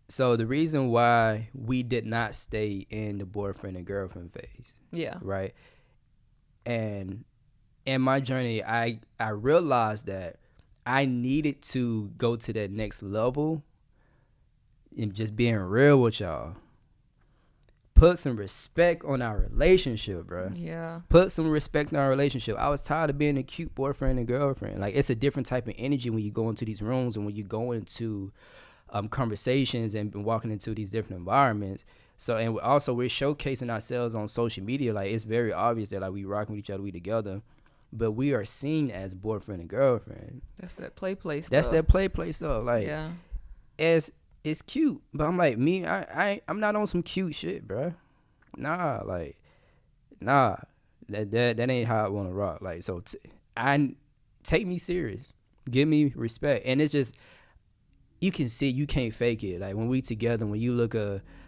So the reason why we did not stay in the boyfriend and girlfriend phase, Yeah. right? And in my journey, I realized that I needed to go to that next level and just being real with y'all. Put some respect on our relationship, bro. Yeah. Put some respect in our relationship. I was tired of being a cute boyfriend and girlfriend. Like, it's a different type of energy when you go into these rooms and when you go into conversations and walking into these different environments. So, and also we're showcasing ourselves on social media. Like, it's very obvious that like we rocking with each other, we together, but we are seen as boyfriend and girlfriend. That's that play stuff. That's that play stuff. Like, yeah. It's cute, but I'm like, I'm not on some cute shit, bro. Nah, like, nah, that ain't how I want to rock. Like, so I take me serious, give me respect, and it's just, you can see, you can't fake it. Like, when we together, when you look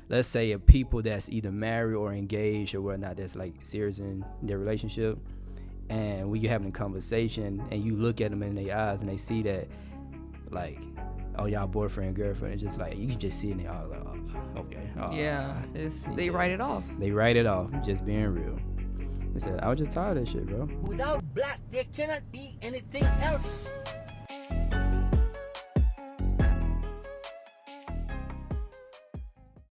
let's say a people that's either married or engaged or whatnot, that's like serious in their relationship, and when you're having a conversation and you look at them in their eyes and they see that, like, oh, y'all boyfriend, girlfriend, it's just like, you can just see it in their eyes, like, oh, okay. Yeah, they write it off. They write it off, just being real. I said, I was just tired of that shit, bro. Without black, there cannot be anything else.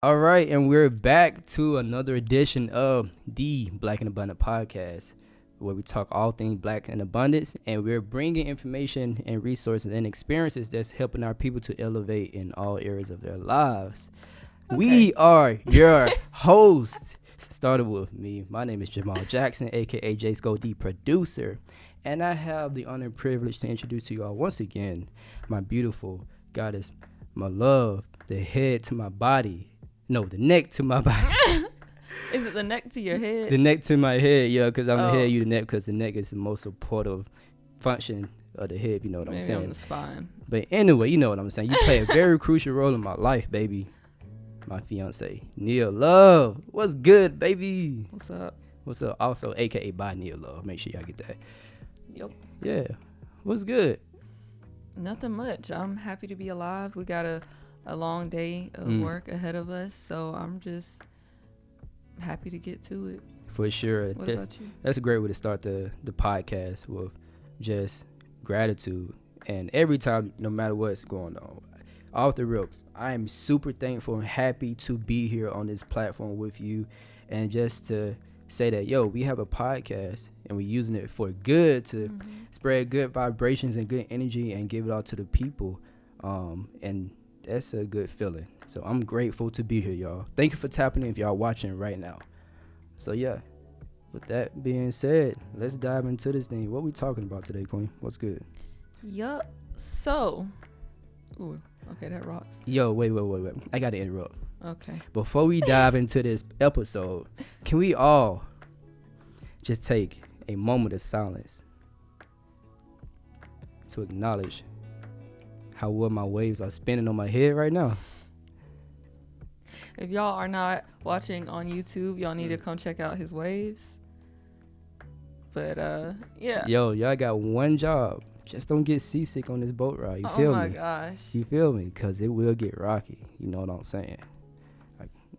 All right, and we're back to another edition of the Black and Abundant podcast, where we talk all things black and abundance, and we're bringing information and resources and experiences that's helping our people to elevate in all areas of their lives. Okay. We are your hosts. Started with me. My name is Jamal Jackson, aka J Sco, the producer, and I have the honor and privilege to introduce to you all once again my beautiful goddess, my love, the head to my body. No, the neck to my body. Is it the neck to your head? The neck to my head, yeah, because I'm the head, you the neck, because the neck is the most supportive function of the head, if you know what I'm saying. On the spine. But anyway, you know what I'm saying. You play a very crucial role in my life, baby. My fiance, Nia Love. What's good, baby? What's up? What's up? Also, aka by Nia Love. Make sure y'all get that. Yep. Yeah. What's good? Nothing much. I'm happy to be alive. We got a long day of work ahead of us, so I'm just happy to get to it. For sure. What about you? That's a great way to start the podcast, with just gratitude. And every time, no matter what's going on, off the rip, I am super thankful and happy to be here on this platform with you, and just to say that, yo, we have a podcast and we're using it for good, to spread good vibrations and good energy and give it all to the people. And that's a good feeling. So I'm grateful to be here, y'all. Thank you for tapping in if y'all watching right now. So yeah, with that being said, let's dive into this thing. What we talking about today, Queen? What's good? Yup. So, ooh, okay, that rocks. Yo, wait. I got to interrupt. Okay. Before we dive into this episode, can we all just take a moment of silence to acknowledge how well my waves are spinning on my head right now? If y'all are not watching on YouTube, y'all need to come check out his waves. But yeah. Yo, y'all got one job. Just don't get seasick on this boat ride. You feel me? Oh my gosh. You feel me? Because it will get rocky. You know what I'm saying?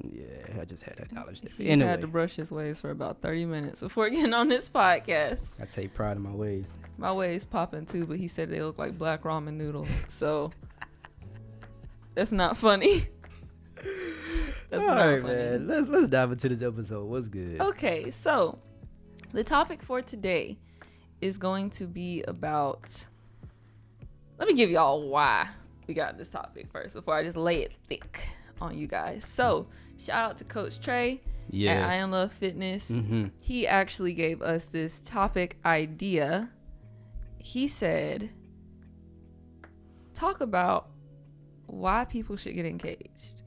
Yeah, I just had that knowledge there. He Anyway, had to brush his waves for about 30 minutes before getting on this podcast. I take pride in my waves. My waves popping too, but he said they look like black ramen noodles. So that's not funny. That's all not right, funny. man. Let's dive into this episode. What's good? Okay, so the topic for today is going to be about, let me give y'all why we got this topic first before I just lay it thick on you guys. So shout out to Coach Trey at I Am Love Fitness. He actually gave us this topic idea. He said, talk about why people should get engaged,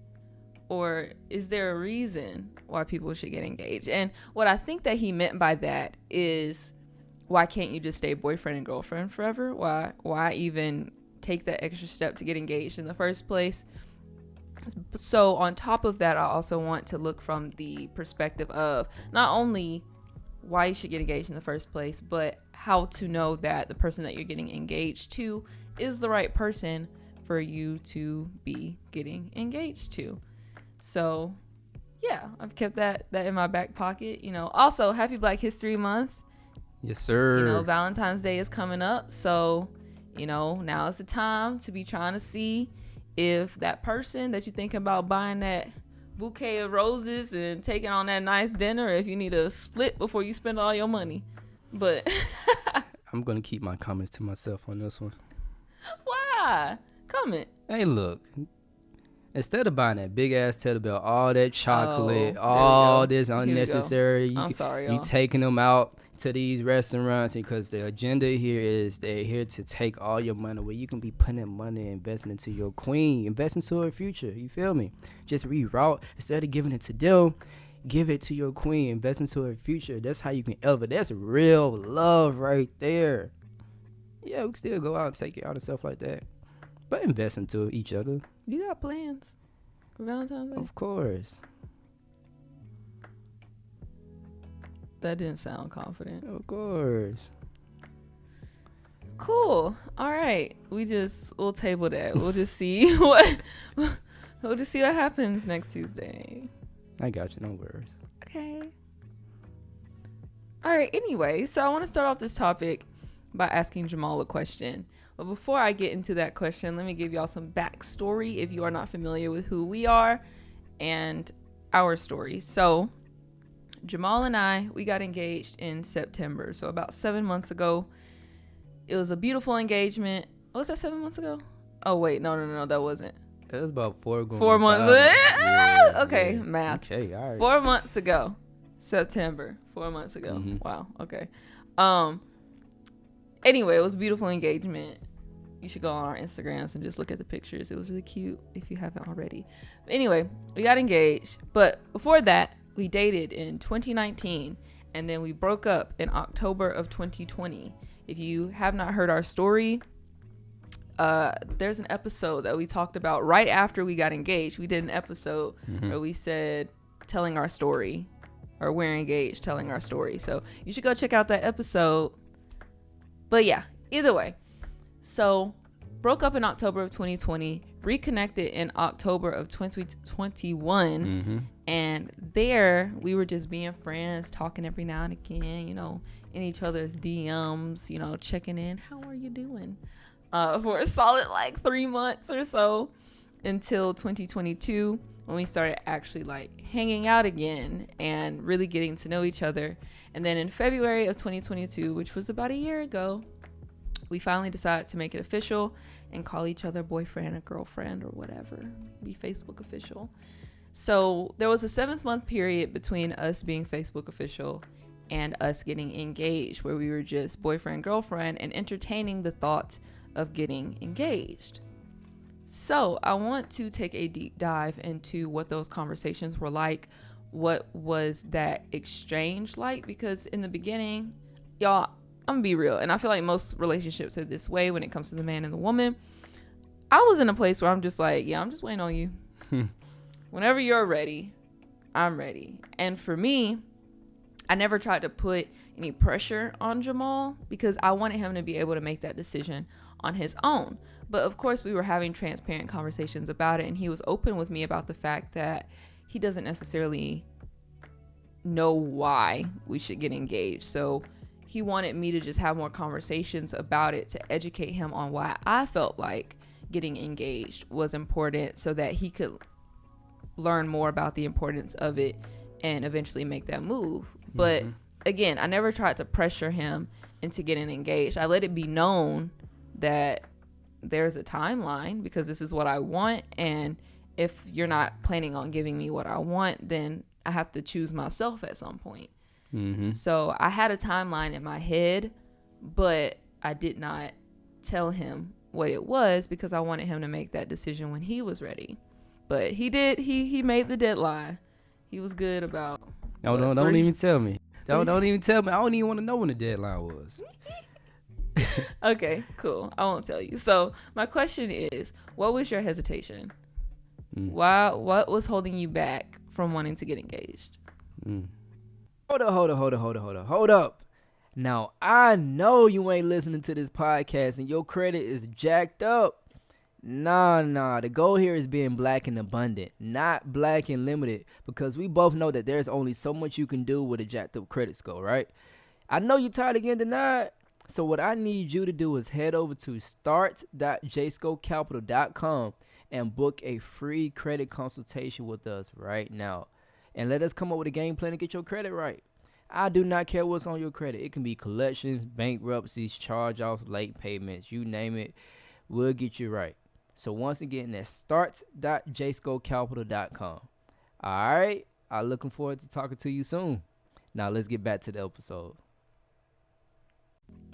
or is there a reason why people should get engaged? And what I think that he meant by that is, why can't you just stay boyfriend and girlfriend forever? Why even take that extra step to get engaged in the first place? So on top of that, I also want to look from the perspective of not only why you should get engaged in the first place, but how to know that the person that you're getting engaged to is the right person for you to be getting engaged to. So yeah, I've kept that in my back pocket. You know, also happy Black History Month. Yes, sir. You know, Valentine's Day is coming up. So, you know, now is the time to be trying to see if that person that you're thinking about buying that bouquet of roses and taking on that nice dinner, if you need a split before you spend all your money. But I'm going to keep my comments to myself on this one. Why? Comment. Hey, look. Instead of buying that big ass Teddy Bear, all that chocolate, Oh, all this unnecessary, I'm sorry, y'all. you taking them out to these restaurants because the agenda here is they're here to take all your money away. You can be putting that money and investing into your queen, invest into her future. You feel me? Just reroute. Instead of giving it to them, give it to your queen, invest into her future. That's how you can elevate. That's real love right there. Yeah, we can still go out and take it out and stuff like that, but invest into each other. You got plans for Valentine's Day? Of course. That didn't sound confident. Of course. Cool. All right. We'll table that. We'll just see what happens next Tuesday. I got you. No worries. Okay. All right. Anyway, so I want to start off this topic by asking Jamal a question. But before I get into that question, let me give y'all some backstory if you are not familiar with who we are and our story. So Jamal and I, we got engaged in September. So about 7 months ago. It was a beautiful engagement. Was that 7 months ago? Oh, wait. No, that wasn't. It was about 4 months. Yeah, okay, yeah. math. Okay, all right. 4 months ago. September. 4 months ago. Mm-hmm. Wow. Okay. Anyway, it was a beautiful engagement. You should go on our Instagrams and just look at the pictures. It was really cute if you haven't already. But anyway, we got engaged. But before that, we dated in 2019. And then we broke up in October of 2020. If you have not heard our story, there's an episode that we talked about right after we got engaged. We did an episode where we said telling our story, or we're engaged telling our story. So you should go check out that episode. But yeah, either way. So broke up in October of 2020, reconnected in October of 2021. And there we were just being friends, talking every now and again, you know, in each other's DMs, you know, checking in. How are you doing? For a solid like 3 months or so until 2022, when we started actually like hanging out again and really getting to know each other. And then in February of 2022, which was about a year ago, we finally decided to make it official and call each other boyfriend or girlfriend or whatever, be Facebook official. So there was a 7-month period between us being Facebook official and us getting engaged, where we were just boyfriend, girlfriend, and entertaining the thought of getting engaged. So I want to take a deep dive into what those conversations were like. What was that exchange like? Because in the beginning, y'all, I'm gonna be real, and I feel like most relationships are this way when it comes to the man and the woman. I was in a place where I'm just like, yeah, I'm just waiting on you. Whenever you're ready, I'm ready. And for me, I never tried to put any pressure on Jamal because I wanted him to be able to make that decision on his own. But of course, we were having transparent conversations about it, and he was open with me about the fact that he doesn't necessarily know why we should get engaged. So he wanted me to just have more conversations about it to educate him on why I felt like getting engaged was important, so that he could learn more about the importance of it and eventually make that move. But again, I never tried to pressure him into getting engaged. I let it be known that there's a timeline because this is what I want, and if you're not planning on giving me what I want, then I have to choose myself at some point. So I had a timeline in my head, but I did not tell him what it was because I wanted him to make that decision when he was ready. But he did. He made the deadline. He was good about. No, don't even tell me. Don't even tell me. I don't even want to know when the deadline was. Okay, cool. I won't tell you. So my question is, what was your hesitation? What was holding you back from wanting to get engaged? Hold up. Now, I know you ain't listening to this podcast and your credit is jacked up. Nah. The goal here is being black and abundant, not black and limited, because we both know that there's only so much you can do with a jacked up credit score, right? I know you're tired of getting denied. So what I need you to do is head over to start.jscocapital.com and book a free credit consultation with us right now. And let us come up with a game plan to get your credit right. I do not care what's on your credit. It can be collections, bankruptcies, charge-offs, late payments, you name it. We'll get you right. So once again, that's starts.jscocapital.com. All right. I'm looking forward to talking to you soon. Now let's get back to the episode.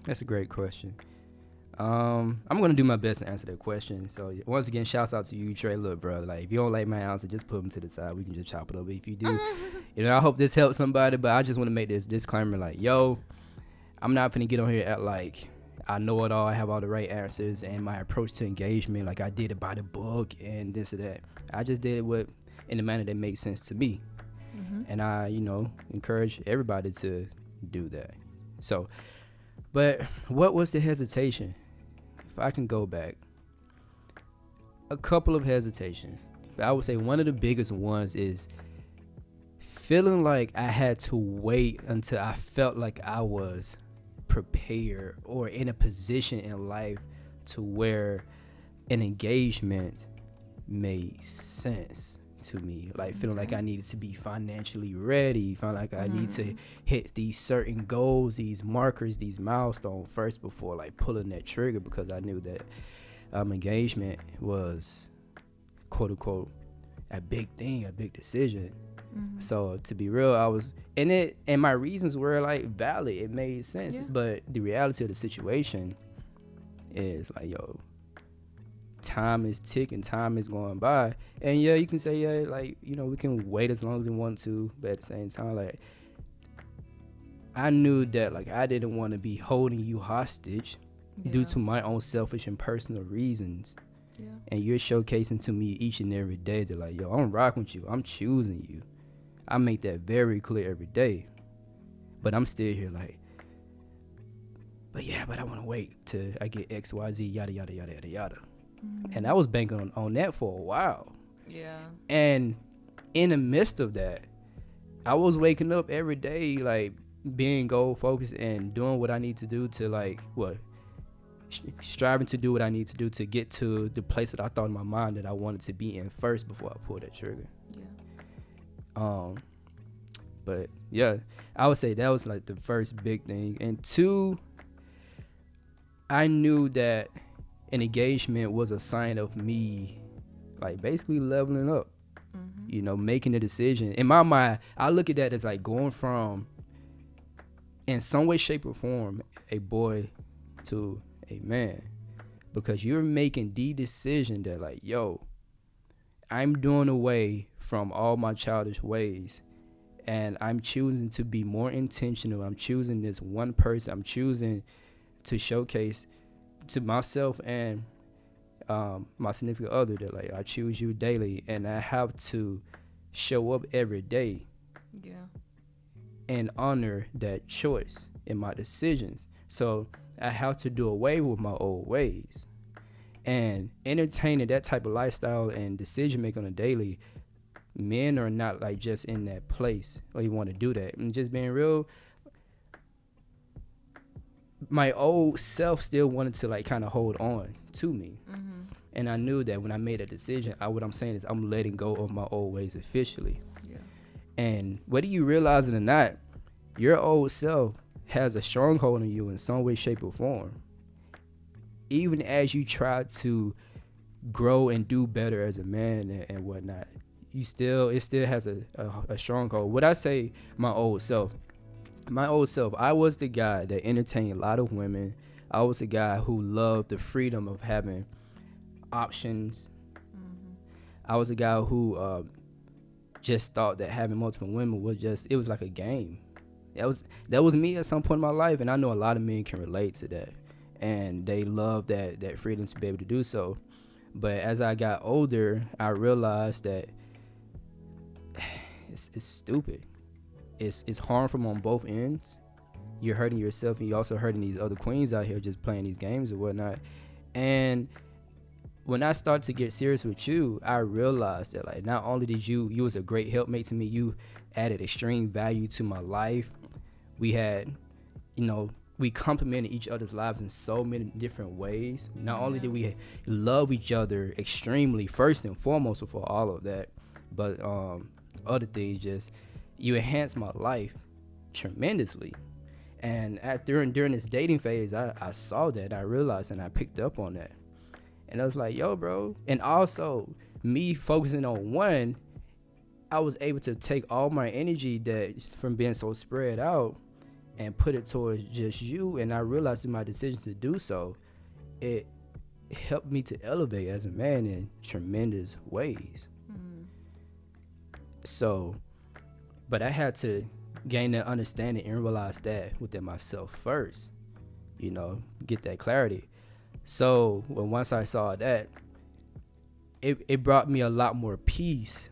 That's a great question. I'm gonna do my best to answer that question. So once again, shouts out to you, Trey. Look, bro, like if you don't like my answer, just put them to the side. We can just chop it up. If you do, I hope this helps somebody. But I just want to make this disclaimer, like, yo, I'm not gonna get on here at like I know it all. I have all the right answers, and my approach to engagement, like I did it by the book and this or that. I just did it in a manner that makes sense to me, and I, encourage everybody to do that. So, but what was the hesitation? If I can go back, a couple of hesitations. But I would say one of the biggest ones is feeling like I had to wait until I felt like I was prepared or in a position in life to where an engagement made sense to me. Like feeling like I needed to be financially ready, feeling like I need to hit these certain goals, these markers, these milestones first before like pulling that trigger, because I knew that engagement was quote unquote a big thing, a big decision. So to be real, I was in it, and my reasons were like valid. It made sense, but the reality of the situation is like, yo, time is ticking, time is going by, and you can say like we can wait as long as we want to, but at the same time, like I knew that like I didn't want to be holding you hostage due to my own selfish and personal reasons. And you're showcasing to me each and every day that like, yo, I'm rocking with you, I'm choosing you. I make that very clear every day, but I'm still here like, but I want to wait till I get X, Y, Z, yada, yada, yada, yada, yada. And I was banking on that for a while. And in the midst of that, I was waking up every day, like being goal focused and doing what I need to do to like, striving to do what I need to do to get to the place that I thought in my mind that I wanted to be in first before I pulled that trigger. But I would say that was like the first big thing. And two, I knew that an engagement was a sign of me like basically leveling up, making a decision. In my mind, I look at that as like going from, in some way, shape, or form, a boy to a man, because you're making the decision that like, yo, I'm doing away from all my childish ways, and I'm choosing to be more intentional. I'm choosing this one person. I'm choosing to showcase to myself and my significant other that like I choose you daily, and I have to show up every day and honor that choice in my decisions. So I have to do away with my old ways, and entertaining that type of lifestyle and decision making on a daily. Men are not like just in that place or you want to do that. And just being real, my old self still wanted to like kind of hold on to me. And I knew that when I made a decision, what I'm saying is I'm letting go of my old ways officially. And whether you realize it or not, your old self has a stronghold on you in some way, shape, or form. Even as you try to grow and do better as a man and whatnot, it still has a stronghold. What I say, my old self, I was the guy that entertained a lot of women. I was the guy who loved the freedom of having options. I was a guy who just thought that having multiple women it was like a game. That was me at some point in my life, and I know a lot of men can relate to that, and they love that freedom to be able to do so. But as I got older, I realized that it's stupid. It's harmful on both ends. You're hurting yourself, and you're also hurting these other queens out here just playing these games or whatnot. And when I started to get serious with you, I realized that like not only did you was a great helpmate to me, you added extreme value to my life. We had, we complemented each other's lives in so many different ways. Not only did we love each other extremely, first and foremost before all of that, but other things, just you enhanced my life tremendously. And during this dating phase, I saw that, I realized, and I picked up on that. And I was like, yo, bro. And also, me focusing on one, I was able to take all my energy that from being so spread out and put it towards just you. And I realized through my decisions to do so, it helped me to elevate as a man in tremendous ways. So, but I had to gain that understanding and realize that within myself first, get that clarity. So once I saw that, it brought me a lot more peace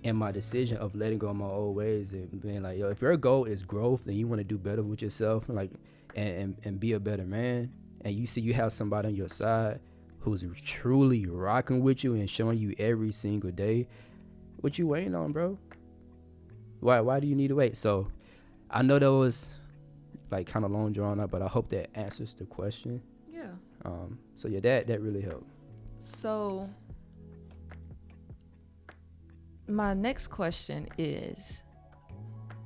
in my decision of letting go of my old ways and being like, yo, if your goal is growth and you want to do better with yourself and like and be a better man, and you see you have somebody on your side who's truly rocking with you and showing you every single day, what you waiting on, bro? Why do you need to wait? So I know that was like kind of long drawn out, but I hope that answers the question. Yeah. So yeah, that really helped. So my next question is,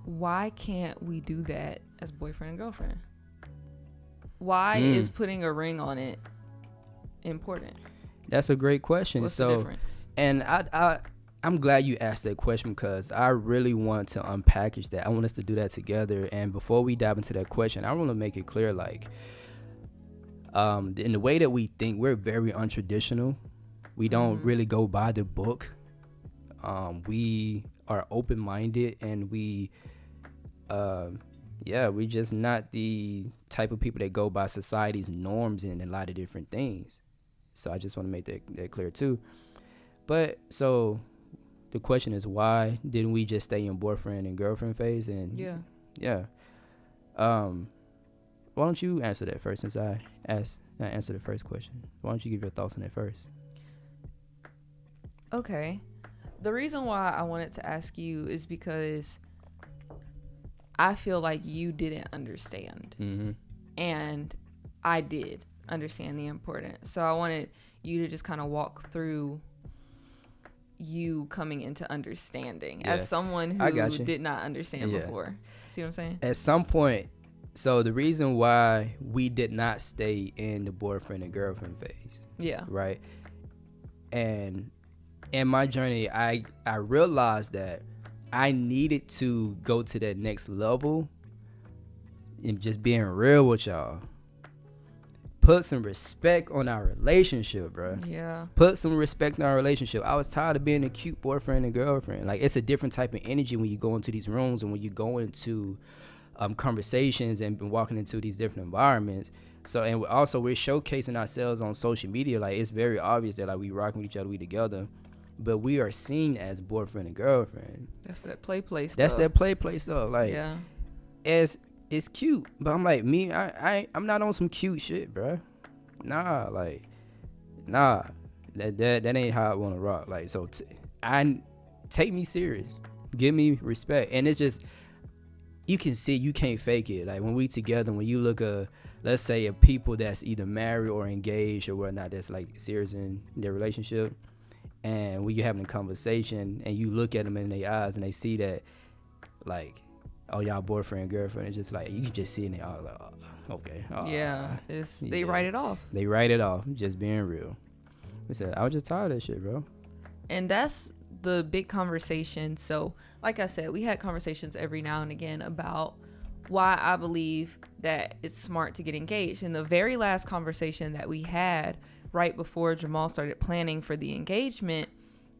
why can't we do that as boyfriend and girlfriend? Why is putting a ring on it important? That's a great question. What's the difference? And I'm glad you asked that question because I really want to unpackage that. I want us to do that together. And before we dive into that question, I want to make it clear, like, in the way that we think, we're very untraditional. We don't really go by the book. We are open-minded, and we just not the type of people that go by society's norms in a lot of different things. So I just want to make that clear too. But so the question is, why didn't we just stay in boyfriend and girlfriend phase? And why don't you answer that first, since I answered the first question? Why don't you give your thoughts on that first? Okay. The reason why I wanted to ask you is because I feel like you didn't understand. And I did understand the importance. So I wanted you to just kind of walk through you coming into understanding as someone who did not understand before. See what I'm saying? At some point, so the reason why we did not stay in the boyfriend and girlfriend phase. Yeah. Right. And in my journey, I realized that I needed to go to that next level and just being real with y'all. Put some respect on our relationship, bro. Yeah. Put some respect on our relationship. I was tired of being a cute boyfriend and girlfriend. Like, it's a different type of energy when you go into these rooms and when you go into conversations and been walking into these different environments. So, and also we're showcasing ourselves on social media. Like, it's very obvious that like we rocking with each other, we together, but we are seen as boyfriend and girlfriend. That's that play stuff. That's that play stuff. Like, it's cute, but I'm like, I'm not on some cute shit, bro. Nah, that ain't how I want to rock. Like, so take me serious, give me respect, and it's just, you can see you can't fake it. Like, when we together, when you look let's say a people that's either married or engaged or whatnot, that's like serious in their relationship, and when you're having a conversation and you look at them in their eyes and they see that, like, oh, y'all boyfriend, girlfriend, it's just like, you can just see it in their eyes, like, oh, okay. They write it off. They write it off, just being real. I was just tired of that shit, bro. And that's the big conversation. So, like I said, we had conversations every now and again about why I believe that it's smart to get engaged. And the very last conversation that we had right before Jamal started planning for the engagement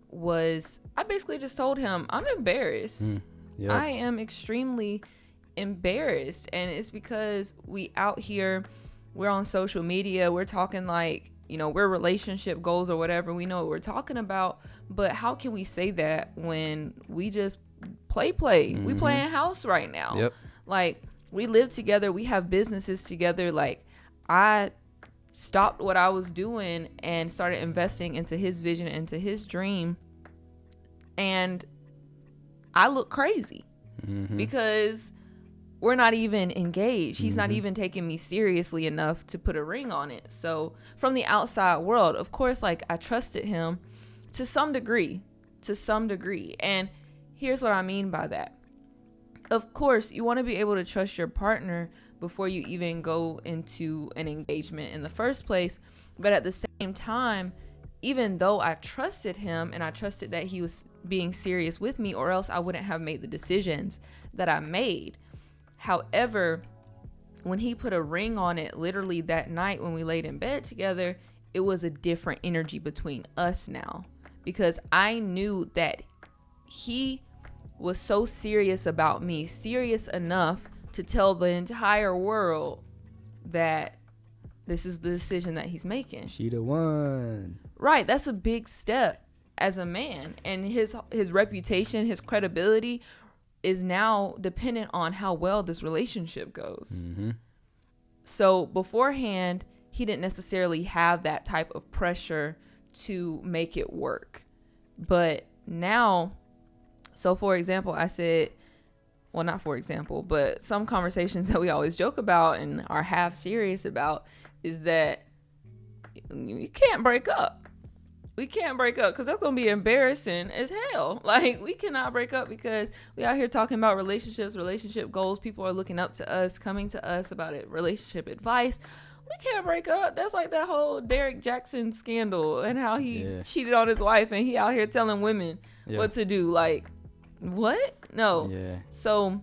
was, I basically just told him, I'm embarrassed. Yep. I am extremely embarrassed, and it's because we out here, we're on social media, we're talking like, we're relationship goals or whatever, we know what we're talking about, but how can we say that when we just play we playing house right now? Yep. Like, we live together, we have businesses together. Like, I stopped what I was doing and started investing into his vision, into his dream. And I look crazy because we're not even engaged. He's not even taking me seriously enough to put a ring on it. So from the outside world, of course, like, I trusted him to some degree. And here's what I mean by that. Of course, you want to be able to trust your partner before you even go into an engagement in the first place. But at the same time, even though I trusted him and I trusted that he was being serious with me, or else I wouldn't have made the decisions that I made. However, when he put a ring on it, literally that night when we laid in bed together, it was a different energy between us now, because I knew that he was so serious about me, serious enough to tell the entire world that this is the decision that he's making. She the one. Right. That's a big step as a man. And his reputation, his credibility is now dependent on how well this relationship goes. So beforehand, he didn't necessarily have that type of pressure to make it work. But now, so for example, I said, well, not for example, but some conversations that we always joke about and are half serious about is that you can't break up. We can't break up because that's going to be embarrassing as hell. Like, we cannot break up because we out here talking about relationships, relationship goals. People are looking up to us, coming to us about it, relationship advice. We can't break up. That's like that whole Derek Jackson scandal and how he cheated on his wife and he out here telling women what to do. Like, what? No. Yeah. So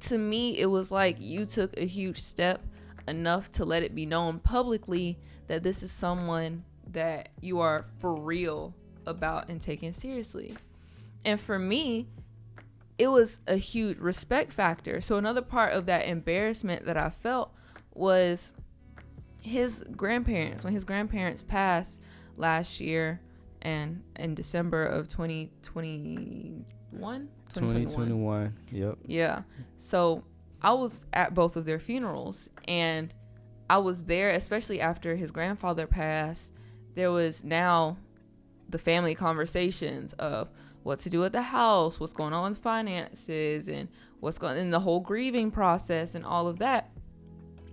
to me, it was like you took a huge step enough to let it be known publicly that this is someone that you are for real about and taking seriously. And for me, it was a huge respect factor. So another part of that embarrassment that I felt was his grandparents. When his grandparents passed last year and in December of 2021. Yep. Yeah. So I was at both of their funerals and I was there, especially after his grandfather passed. There was now the family conversations of what to do at the house, what's going on with finances, and what's going in the whole grieving process and all of that.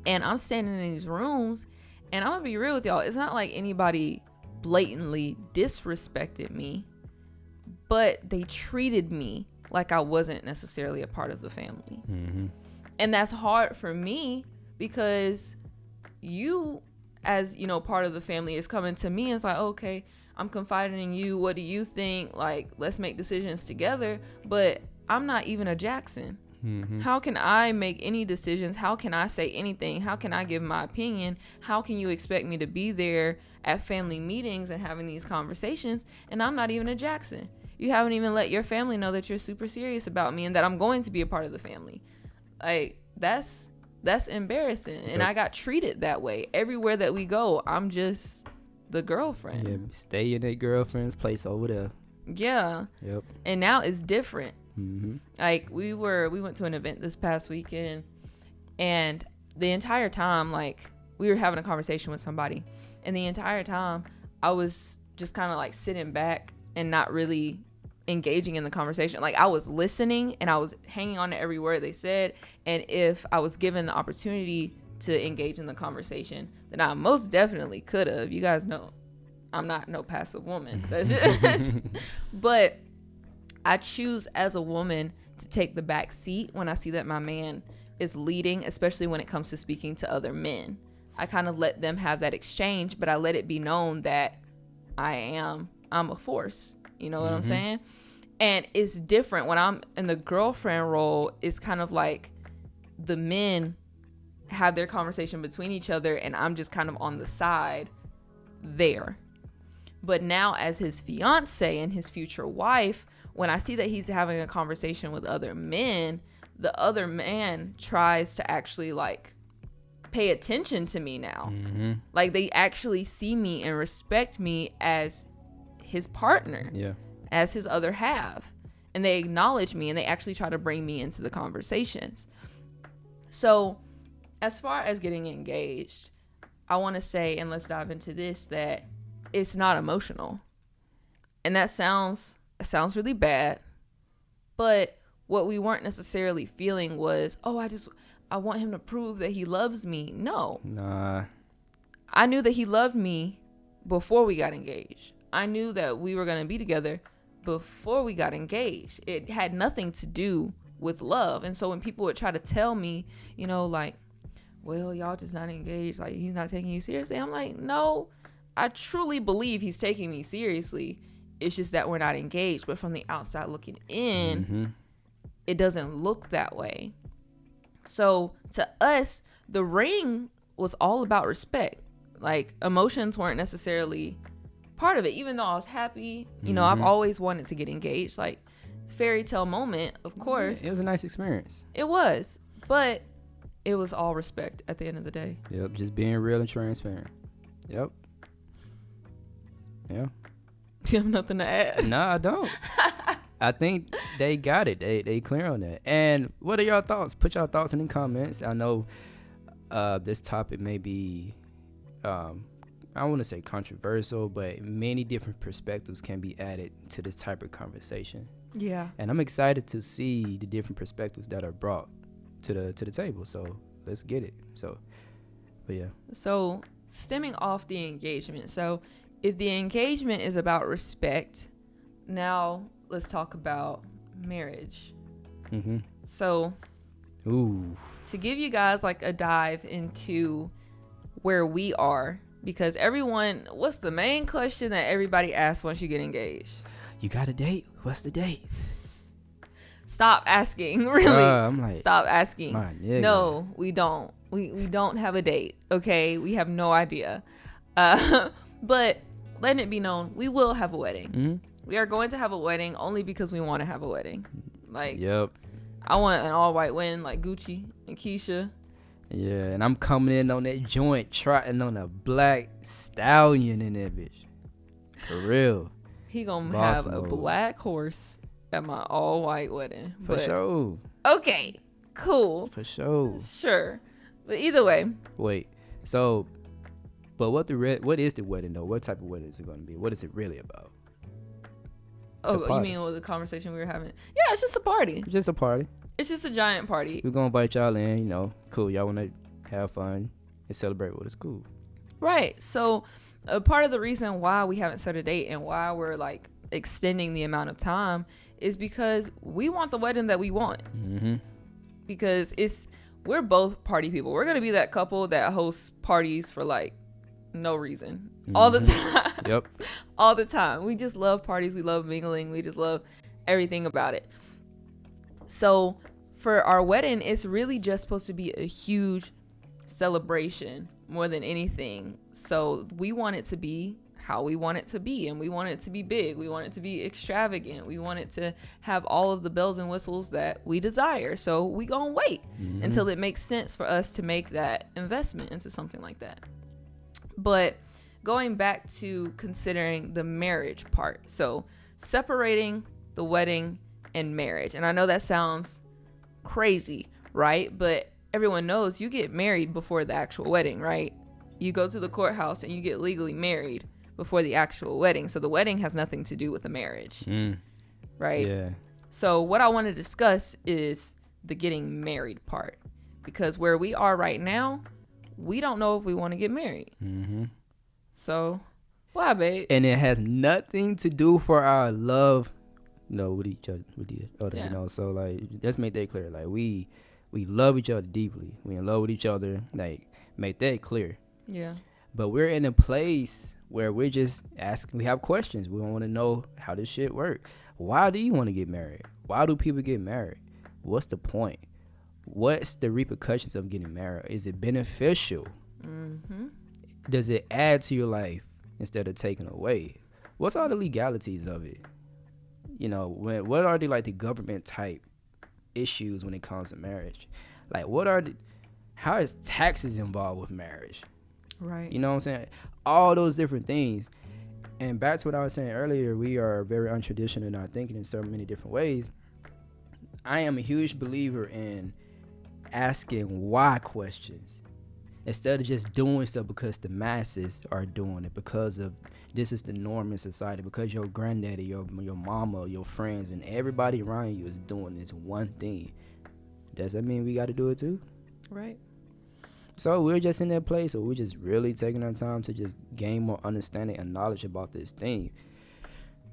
And I'm standing in these rooms, and I'm gonna be real with y'all. It's not like anybody blatantly disrespected me, but they treated me like I wasn't necessarily a part of the family. And that's hard for me because you, as you know, part of the family is coming to me and it's like, okay, I'm confiding in you. What do you think? Like, let's make decisions together. But I'm not even a Jackson. How can I make any decisions? How can I say anything? How can I give my opinion? How can you expect me to be there at family meetings and having these conversations? And I'm not even a Jackson. You haven't even let your family know that you're super serious about me and that I'm going to be a part of the family. Like, that's embarrassing. And I got treated that way. Everywhere that we go, I'm just the girlfriend. Yeah, stay in that girlfriend's place over there. Yeah. Yep. And now it's different. Like, we went to an event this past weekend, and the entire time, like, we were having a conversation with somebody, and the entire time I was just kind of like sitting back and not really engaging in the conversation. Like, I was listening and I was hanging on to every word they said, and if I was given the opportunity to engage in the conversation, then I most definitely could have. You guys know I'm not no passive woman. That's just but I choose as a woman to take the back seat when I see that my man is leading, especially when it comes to speaking to other men. I kind of let them have that exchange, but I let it be known that I'm a force. You know what I'm saying? And it's different when I'm in the girlfriend role. It's kind of like the men have their conversation between each other and I'm just kind of on the side there. But now as his fiance and his future wife, when I see that he's having a conversation with other men, the other man tries to actually like pay attention to me now. Like, they actually see me and respect me as his partner, as his other half. And they acknowledge me and they actually try to bring me into the conversations. So as far as getting engaged, I want to say, and let's dive into this, that it's not emotional. And that sounds really bad, but what we weren't necessarily feeling was, oh, I want him to prove that he loves me. No. Nah. I knew that he loved me before we got engaged. I knew that we were going to be together before we got engaged. It had nothing to do with love. And so when people would try to tell me, you know, like, well, y'all just not engaged, like he's not taking you seriously, I'm like, no, I truly believe he's taking me seriously. It's just that we're not engaged. But from the outside looking in, it doesn't look that way. So to us, the ring was all about respect. Like, emotions weren't necessarily part of it. Even though I was happy, you know, I've always wanted to get engaged. Like, fairy tale moment, of course. It was a nice experience. It was. But it was all respect at the end of the day. Yep, just being real and transparent. Yep. Yeah. You have nothing to add? No, I don't. I think they got it. They clear on that. And what are your thoughts? Put your thoughts in the comments. I know this topic may be, I don't want to say controversial, but many different perspectives can be added to this type of conversation. Yeah. And I'm excited to see the different perspectives that are brought to the table. So let's get it. So, but yeah. So stemming off the engagement. So if the engagement is about respect, now let's talk about marriage. So to give you guys like a dive into where we are, because everyone, what's the main question that everybody asks once you get engaged? You got a date? What's the date? Stop asking. Really? I'm like, stop asking. No, we don't. We don't have a date. Okay, we have no idea. But letting it be known, we will have a wedding. We are going to have a wedding only because we want to have a wedding. Like, yep. I want an all-white wedding like Gucci and Keisha. Yeah, and I'm coming in on that joint, trotting on a black stallion in that bitch. For real. He gonna Boss have a mode. black horse at my all-white wedding. For sure. Okay, cool. For sure. Sure. But either way. Wait, so, but what is the wedding though? What type of wedding is it going to be? What is it really about? You mean with the conversation we were having? Yeah, it's just a party. Just a party. It's just a giant party. We're going to invite y'all in, you know, cool. Y'all want to have fun and celebrate with us, cool. Right. So a part of the reason why we haven't set a date and why we're like extending the amount of time is because we want the wedding that we want. Because we're both party people. We're going to be that couple that hosts parties for like no reason all the time. Yep. All the time. We just love parties. We love mingling. We just love everything about it. So for our wedding, it's really just supposed to be a huge celebration more than anything. So we want it to be how we want it to be, and we want it to be big. We want it to be extravagant. We want it to have all of the bells and whistles that we desire. So we gonna wait until it makes sense for us to make that investment into something like that. But going back to considering the marriage part, so separating the wedding and marriage, and I know that sounds crazy, right? But everyone knows you get married before the actual wedding, right? You go to the courthouse and you get legally married before the actual wedding. So the wedding has nothing to do with the marriage, right? Yeah. So what I want to discuss is the getting married part, because where we are right now, we don't know if we want to get married. So why, babe? And it has nothing to do for our love, with each other, you know. So like, let's make that clear. Like, we love each other deeply. We in love with each other. Like, make that clear. Yeah. But we're in a place where we're just asking. We have questions. We want to know how this shit work. Why do you want to get married? Why do people get married? What's the point? What's the repercussions of getting married? Is it beneficial? Does it add to your life instead of taking away? What's all the legalities of it? You know, what are the government type issues when it comes to marriage? Like, how is taxes involved with marriage? Right. You know what I'm saying? All those different things. And back to what I was saying earlier, we are very untraditional in our thinking in so many different ways. I am a huge believer in asking why questions instead of just doing stuff because the masses are doing it, because of this is the norm in society, because your granddaddy, your mama, your friends, and everybody around you is doing this one thing. Does that mean we got to do it too? Right. So we're just in that place, or we're just really taking our time to just gain more understanding and knowledge about this thing.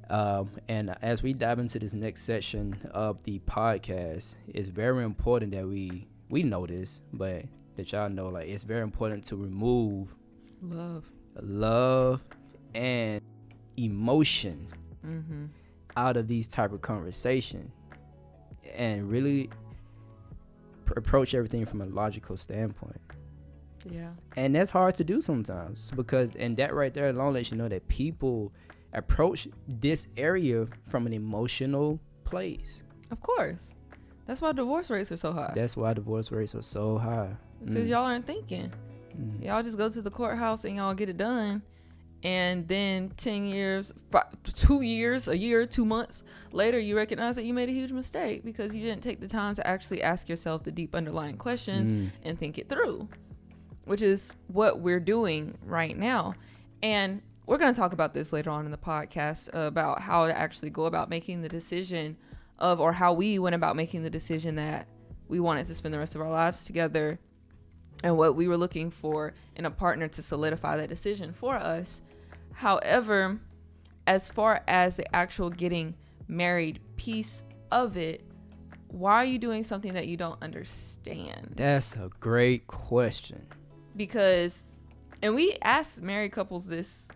And as we dive into this next section of the podcast, it's very important that we know this, but that y'all know, like, it's very important to remove love and emotion out of these type of conversation, and really approach everything from a logical standpoint. Yeah. And that's hard to do sometimes, because, and that right there alone lets you know that people approach this area from an emotional place. Of course. That's why divorce rates are so high. Because y'all aren't thinking. Y'all just go to the courthouse and y'all get it done. And then 10 years, 2 years, a year, 2 months later, you recognize that you made a huge mistake because you didn't take the time to actually ask yourself the deep underlying questions and think it through, which is what we're doing right now. And we're going to talk about this later on in the podcast, about how to actually go about making the decision of, or how we went about making the decision that we wanted to spend the rest of our lives together, and what we were looking for in a partner to solidify that decision for us. However, as far as the actual getting married piece of it, why are you doing something that you don't understand? That's a great question. Because, and we ask married couples this,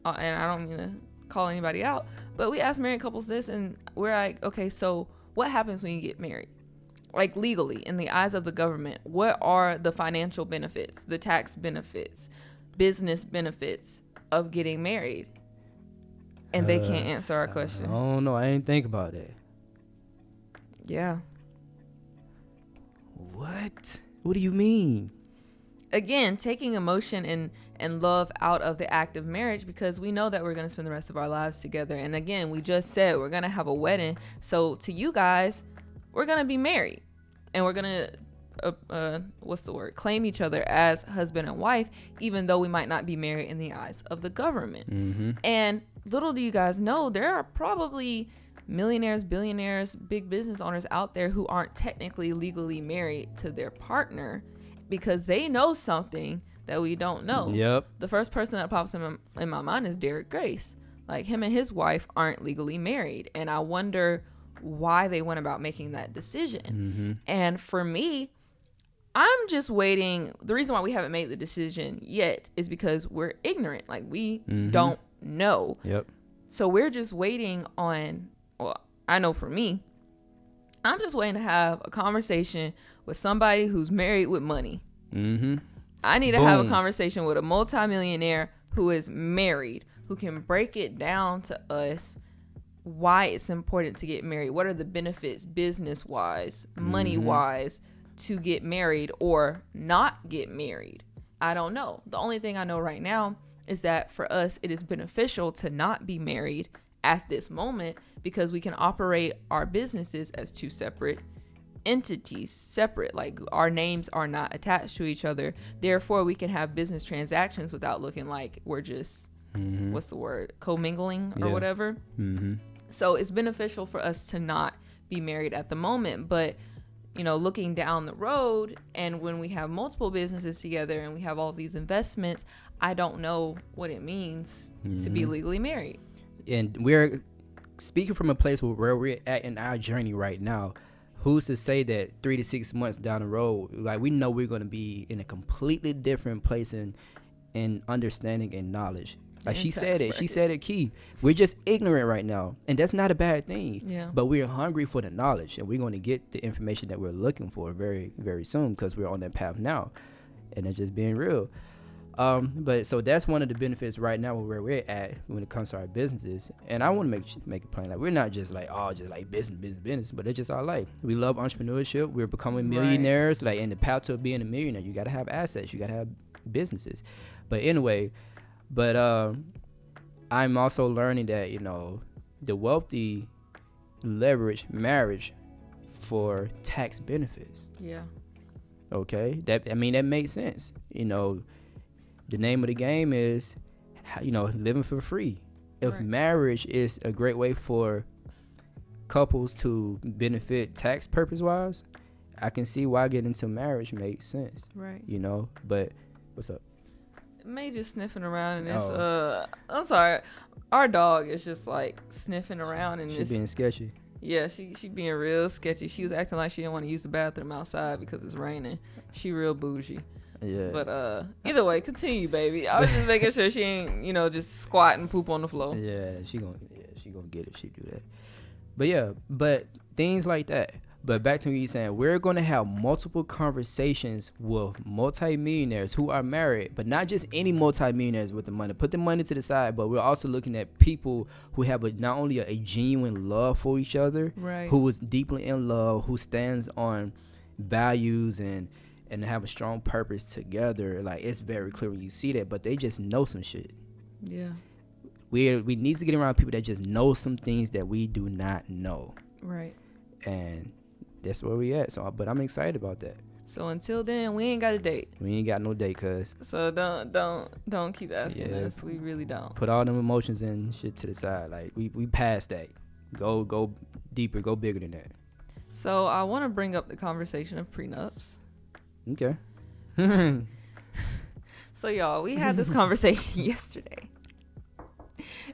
and I don't mean to call anybody out, but we ask married couples this, and we're like, okay, so what happens when you get married? Like, legally, in the eyes of the government, what are the financial benefits, the tax benefits, business benefits of getting married? And they can't answer our question. I don't know. I didn't think about that. Yeah. What? What do you mean? Again, taking emotion and love out of the act of marriage, because we know that we're going to spend the rest of our lives together. And again, we just said we're going to have a wedding. So to you guys, we're going to be married, and we're going to, claim each other as husband and wife, even though we might not be married in the eyes of the government. And little do you guys know, there are probably millionaires, billionaires, big business owners out there who aren't technically legally married to their partner, because they know something that we don't know. Yep. The first person that pops in my mind is Derek Grace. Like, him and his wife aren't legally married, and I wonder why they went about making that decision. And for me, I'm just waiting. The reason why we haven't made the decision yet is because we're ignorant. Like, we don't know. Yep. So we're just waiting on, well, I know for me, I'm just waiting to have a conversation with somebody who's married with money. I need to have a conversation with a multimillionaire who is married, who can break it down to us why it's important to get married. What are the benefits business-wise, money-wise, to get married or not get married? I don't know. The only thing I know right now is that for us, it is beneficial to not be married at this moment, because we can operate our businesses as two separate entities, separate. Like, our names are not attached to each other. Therefore, we can have business transactions without looking like we're just, commingling or whatever. So it's beneficial for us to not be married at the moment. But, you know, looking down the road, and when we have multiple businesses together and we have all these investments, I don't know what it means to be legally married. And we're speaking from a place where we're at in our journey right now. Who's to say that 3 to 6 months down the road, like, we know we're going to be in a completely different place in understanding and knowledge. Like, she said it key. We're just ignorant right now, and that's not a bad thing. Yeah. But we're hungry for the knowledge, and we're going to get the information that we're looking for very, very soon, because we're on that path now, and that's just being real. But so that's one of the benefits right now where we're at when it comes to our businesses. And I want to make it plain, like, we're not just like, just like business, but it's just our life. We love entrepreneurship. We're becoming millionaires. Like, in the path to being a millionaire, you got to have assets. You got to have businesses. But anyway, I'm also learning that, you know, the wealthy leverage marriage for tax benefits. Yeah. Okay, that makes sense. The name of the game is, living for free. If Right. marriage is a great way for couples to benefit tax purpose wise, I can see why getting into marriage makes sense. Right. But what's up? May just sniffing around, and it's Oh. I'm sorry, our dog is just like sniffing around, and She it's being sketchy. yeah, she being real sketchy. She was acting like she didn't want to use the bathroom outside because it's raining. She real bougie. Yeah. But either way, continue, baby. I was just making sure she ain't just squat and poop on the floor. Yeah, she gonna get it if she do that. But things like that. But back to what you're saying, we're gonna have multiple conversations with multimillionaires who are married, but not just any multimillionaires with the money. Put the money to the side, but we're also looking at people who have not only a genuine love for each other, Right. who is deeply in love, who stands on values and have a strong purpose together. Like, it's very clear when you see that, but they just know some shit. Yeah. We need to get around people that just know some things that we do not know, Right. and that's where we at. But I'm excited about that. So until then, we ain't got a date. We ain't got no date, cuz So don't keep asking Yeah. us. We really don't. put all them emotions and shit to the side. Like, we past that. Go deeper, go bigger than that. So I want to bring up the conversation of prenups. Okay. So y'all, we had this conversation yesterday,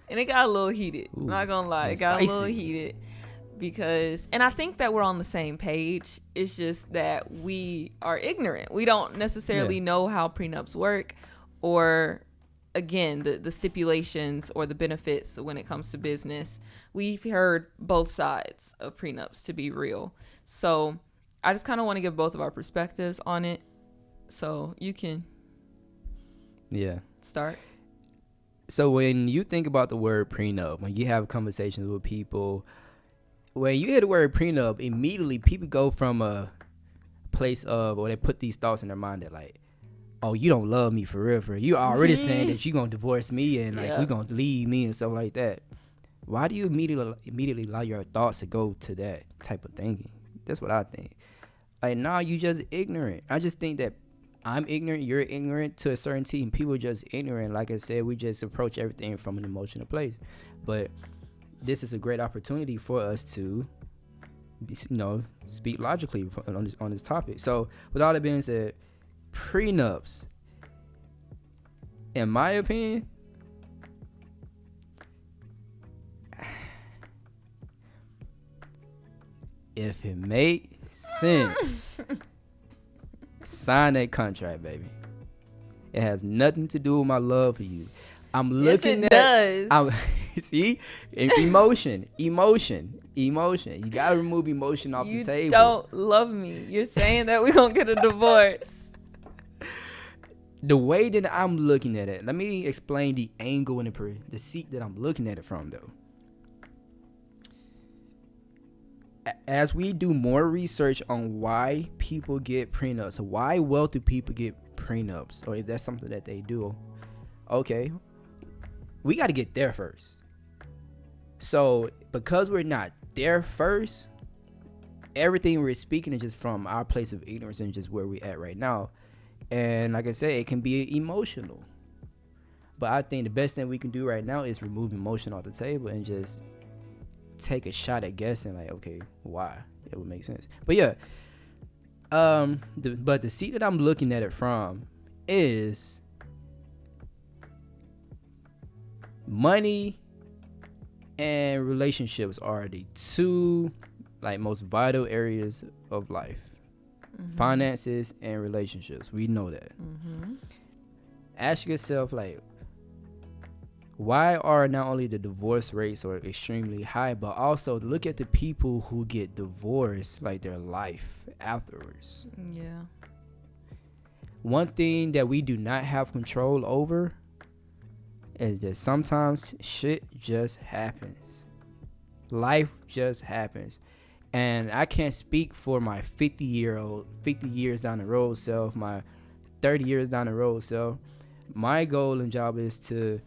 and it got a little heated. Ooh, I'm not gonna lie, it that's got a little spicy. heated because, and I think that we're on the same page. It's just that we are ignorant. We don't necessarily Yeah. know how prenups work, or again, the stipulations or the benefits when it comes to business. We've heard both sides of prenups, to be real. So I just kind of want to give both of our perspectives on it. So you can Yeah. start. So when you think about the word prenup, when you have conversations with people, when you hear the word prenup, immediately people go from a place of, or they put these thoughts in their mind that like, oh, you don't love me for real, for real. You already saying that you gonna divorce me and like Yeah. we gonna leave me and stuff like that. Why do you immediately allow your thoughts to go to that type of thinking? That's what I think. Like, nah, you just ignorant. I just think that I'm ignorant, you're ignorant to a certain team. People are just ignorant. Like I said, we just approach everything from an emotional place. But this is a great opportunity for us to, speak logically on this topic. So, with all that being said, prenups, in my opinion, if it makes sense, sign that contract, baby. It has nothing to do with my love for you. I'm looking Yes, it at. does. See, emotion. You gotta remove emotion off You the table. don't love me. You're saying that we're gonna get a divorce. The way that I'm looking at it, let me explain the angle and the seat that I'm looking at it from, though. As we do more research on why people get prenups, why wealthy people get prenups, or if that's something that they do, okay, we got to get there first. So because we're not there first, everything we're speaking is just from our place of ignorance and just where we're at right now. And like I said, it can be emotional. But I think the best thing we can do right now is remove emotion off the table and just take a shot at guessing, like, okay, why? It would make sense. But yeah, but the seat that I'm looking at it from is money and relationships are the two most vital areas of life. Mm-hmm. Finances and relationships, we know that. Mm-hmm. Ask yourself, why are not only the divorce rates are extremely high, but also look at the people who get divorced, their life afterwards. Yeah. One thing that we do not have control over is that sometimes shit just happens. Life just happens. And I can't speak for my 50 years down the road self, my 30 years down the road self. My goal and job is to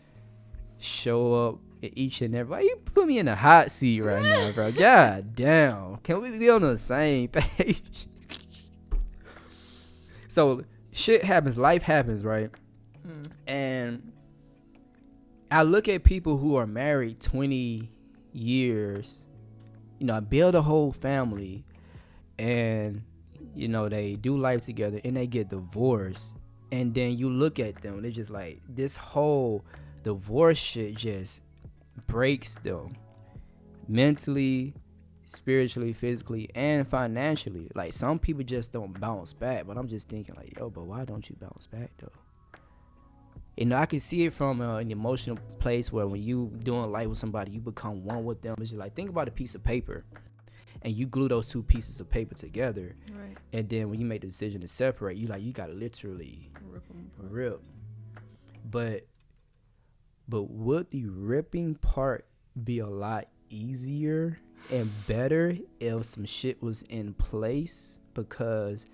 show up at each and every. Why you put me in a hot seat right now, bro? God damn. Can we be on the same page? So shit happens, life happens, right? And I look at people who are married 20 years, build a whole family, and they do life together, and they get divorced, and then you look at them, they're just like, this whole divorce shit just breaks them mentally, spiritually, physically, and financially. Like, some people just don't bounce back, but I'm just thinking like, yo, but why don't you bounce back though? I can see it from an emotional place where when you doing life with somebody, you become one with them. It's just like, think about a piece of paper, and you glue those two pieces of paper together, right? And then when you make the decision to separate, you gotta literally rip. But would the ripping part be a lot easier and better if some shit was in place, because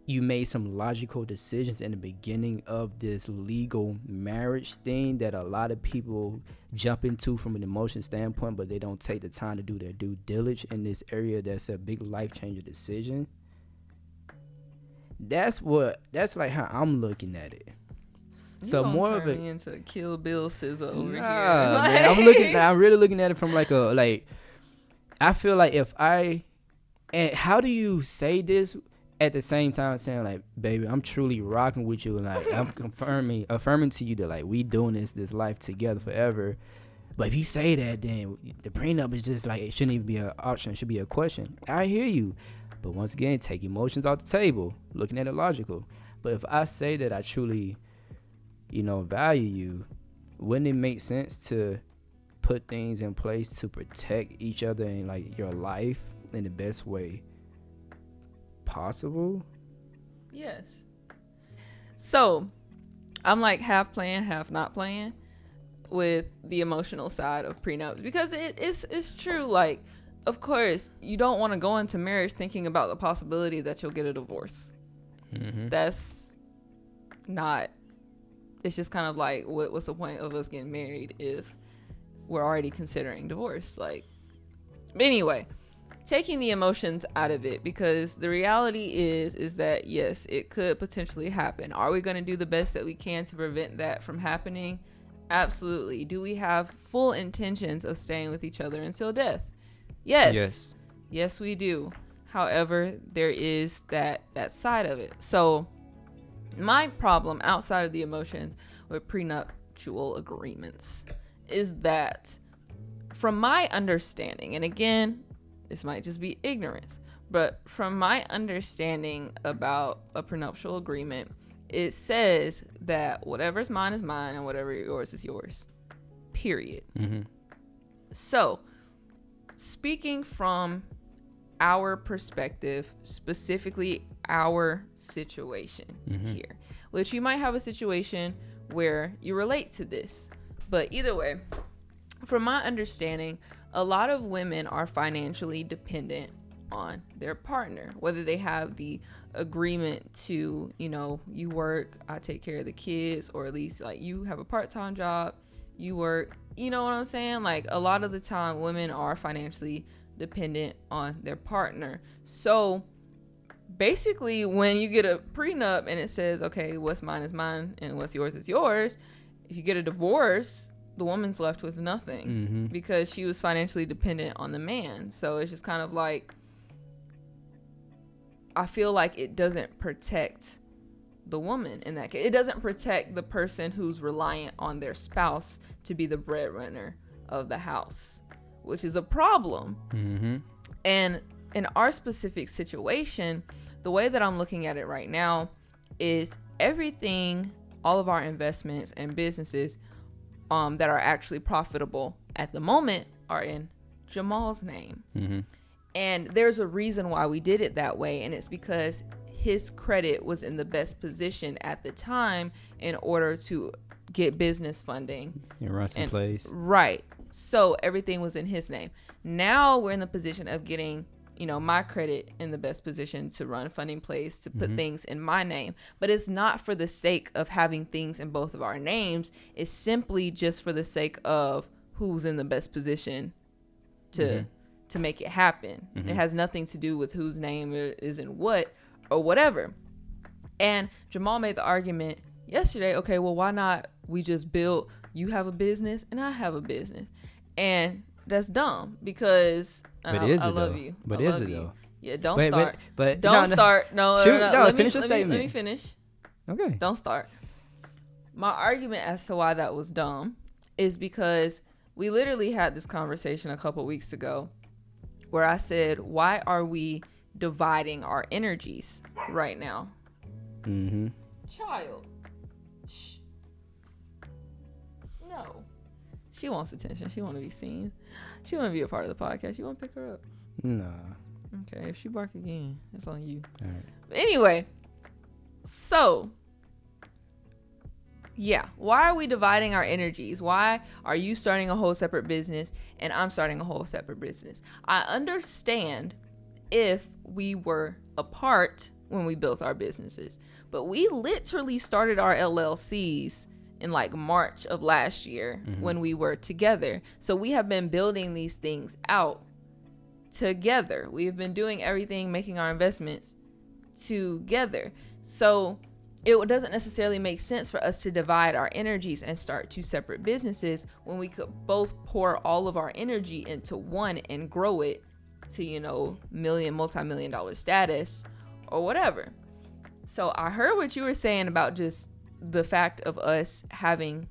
you made some logical decisions in the beginning of this legal marriage thing that a lot of people jump into from an emotion standpoint, but they don't take the time to do their due diligence in this area that's a big life-changing decision? That's like how I'm looking at it. So more of it into Kill Bill SZA over here. Man, I'm really looking at it from I feel like and how do you say this at the same time saying like, baby, I'm truly rocking with you, and like I'm affirming to you that like we doing this life together forever. But if you say that, then the prenup is just like, it shouldn't even be an option, it should be a question. I hear you, but once again, take emotions off the table, looking at it logical. But if I say that I truly value you, wouldn't it make sense to put things in place to protect each other and like your life in the best way possible? Yes. So I'm like half playing, half not playing with the emotional side of prenups, because it's true. Like, of course, you don't want to go into marriage thinking about the possibility that you'll get a divorce. That's not. It's just kind of like, what's the point of us getting married if we're already considering divorce? Like, but anyway, taking the emotions out of it, because the reality is that yes, it could potentially happen. Are we going to do the best that we can to prevent that from happening? Absolutely. Do we have full intentions of staying with each other until death? Yes. Yes, we do. However, there is that side of it. So my problem outside of the emotions with prenuptial agreements is that, from my understanding, and again, this might just be ignorance, but from my understanding about a prenuptial agreement, it says that whatever's mine is mine and whatever yours is yours. Period. So, speaking from our perspective, specifically our situation here, which you might have a situation where you relate to this, but either way, from my understanding, a lot of women are financially dependent on their partner, whether they have the agreement to, you work, I take care of the kids, or at least like you have a part-time job, you work, you know what I'm saying? Like, a lot of the time women are financially dependent on their partner. So basically, when you get a prenup and it says, okay, what's mine is mine and what's yours is yours, if you get a divorce, the woman's left with nothing because she was financially dependent on the man. So it's just kind of like, I feel like it doesn't protect the woman in that case. It doesn't protect the person who's reliant on their spouse to be the breadwinner of the house, which is a problem. And in our specific situation, the way that I'm looking at it right now is everything, all of our investments and businesses that are actually profitable at the moment are in Jamal's name. And there's a reason why we did it that way, and it's because his credit was in the best position at the time in order to get business funding and run some plays. Right. So everything was in his name. Now we're in the position of getting, my credit in the best position to run funding plays, to put things in my name. But it's not for the sake of having things in both of our names. It's simply just for the sake of who's in the best position to make it happen. It has nothing to do with whose name is in what. or whatever. And Jamal made the argument yesterday, okay, well, why not we just build, you have a business and I have a business. And that's dumb because I love you. But is it though? Yeah, don't start. But don't start. No, finish your statement. Let me finish. Okay. Don't start. My argument as to why that was dumb is because we literally had this conversation a couple weeks ago where I said, why are we dividing our energies right now? Mm-hmm. Child. Shh. No. She wants attention. She want to be seen. She want to be a part of the podcast. You want to pick her up? Nah. Okay, if she bark again, that's on you. All right. But anyway, so yeah, why are we dividing our energies? Why are you starting a whole separate business and I'm starting a whole separate business? I understand if we were apart when we built our businesses, but we literally started our LLCs in like March of last year when we were together. So we have been building these things out together. We've been doing everything, making our investments together. So it doesn't necessarily make sense for us to divide our energies and start two separate businesses when we could both pour all of our energy into one and grow it to, multi-million dollar status or whatever. So I heard what you were saying about just the fact of us having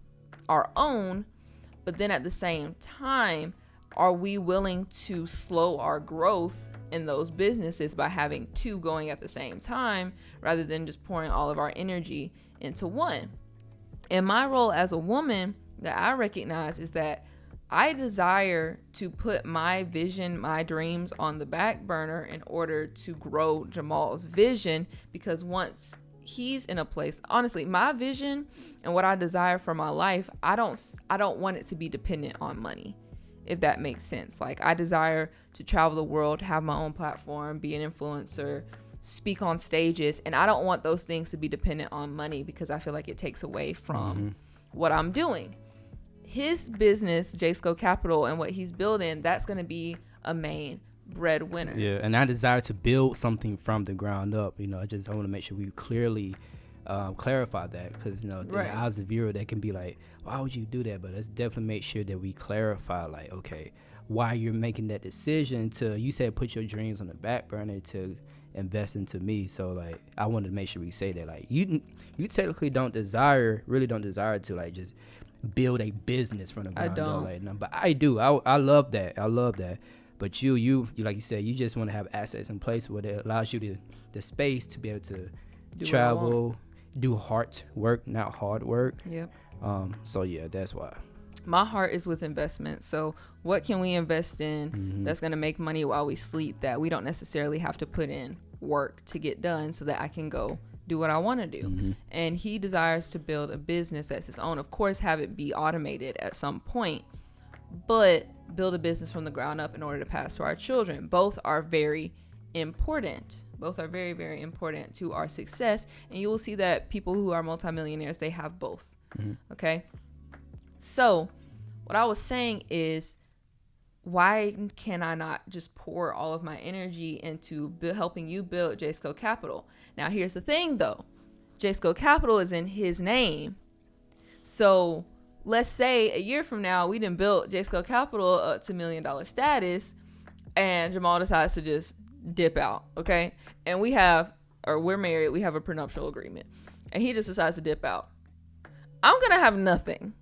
our own, but then at the same time, are we willing to slow our growth in those businesses by having two going at the same time rather than just pouring all of our energy into one? And my role as a woman that I recognize is that I desire to put my vision, my dreams on the back burner in order to grow Jamal's vision, because once he's in a place, honestly, my vision and what I desire for my life, I don't want it to be dependent on money, if that makes sense. Like, I desire to travel the world, have my own platform, be an influencer, speak on stages, and I don't want those things to be dependent on money because I feel like it takes away from what I'm doing. His business, JSCO Capital, and what he's building, that's going to be a main breadwinner. Yeah, and I desire to build something from the ground up. I just want to make sure we clearly clarify that, because in the eyes of the viewer, they can be like, why would you do that? But let's definitely make sure that we clarify, like, okay, why you're making that decision to, you said, put your dreams on the back burner to invest into me. So like, I wanted to make sure we say that, like, you technically really don't desire to like just build a business from the ground up. Like, no, but I do. I love that. But you like you said, you just want to have assets in place where it allows you the space to be able to travel, do hard work, not hard work. Yep. So yeah, that's why. My heart is with investment. So what can we invest in that's going to make money while we sleep, that we don't necessarily have to put in work to get done, so that I can go do what I want to do. And he desires to build a business that's his own. Of course, have it be automated at some point, but build a business from the ground up in order to pass to our children. Both are very important. Both are very, very important to our success. And you will see that people who are multimillionaires, they have both. Okay. So what I was saying is, why can I not just pour all of my energy into helping you build JSCO Capital? Now, here's the thing though. JSCO Capital is in his name. So let's say a year from now, we done built JSCO Capital up to $1 million status, and Jamal decides to just dip out, okay? And we're married, we have a prenuptial agreement, and he just decides to dip out. I'm gonna have nothing.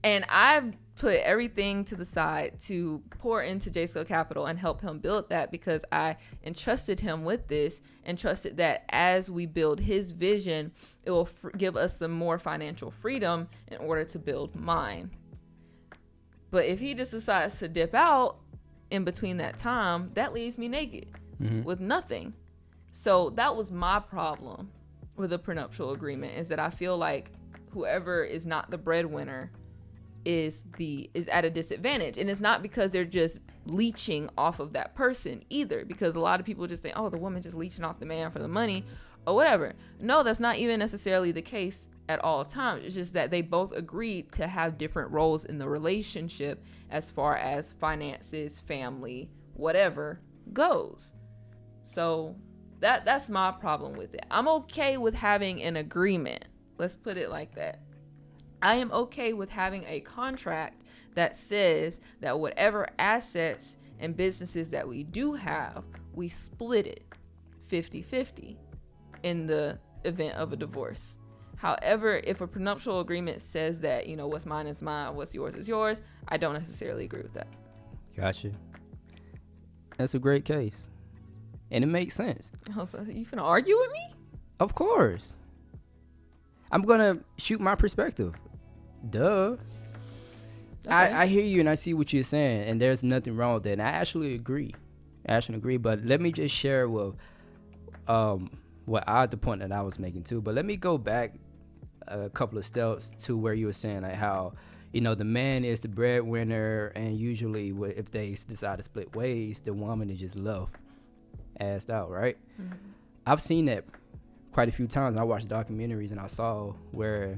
And I've put everything to the side to pour into JSCO Capital and help him build that, because I entrusted him with this and trusted that as we build his vision, it will give us some more financial freedom in order to build mine. But if he just decides to dip out in between that time, that leaves me naked with nothing. So that was my problem with a prenuptial agreement, is that I feel like whoever is not the breadwinner is at a disadvantage. And it's not because they're just leeching off of that person either, because a lot of people just say, oh, the woman just leeching off the man for the money or whatever. No, that's not even necessarily the case at all times. It's just that they both agreed to have different roles in the relationship as far as finances, family, whatever goes. So That's my problem with it. I'm okay with having an agreement. Let's put it like that. I am okay with having a contract that says that whatever assets and businesses that we do have, we split it 50-50 in the event of a divorce. However, if a prenuptial agreement says that, what's mine is mine, what's yours is yours, I don't necessarily agree with that. Gotcha. That's a great case. And it makes sense. Oh, so you finna argue with me? Of course. I'm going to shoot my perspective. Duh. Okay. I hear you and I see what you're saying, and there's nothing wrong with that. And I actually agree. But let me just share the point that I was making too. But let me go back a couple of steps to where you were saying like how, the man is the breadwinner, and usually if they decide to split ways, the woman is just left assed out, right? Mm-hmm. I've seen that quite a few times. I watched documentaries and I saw where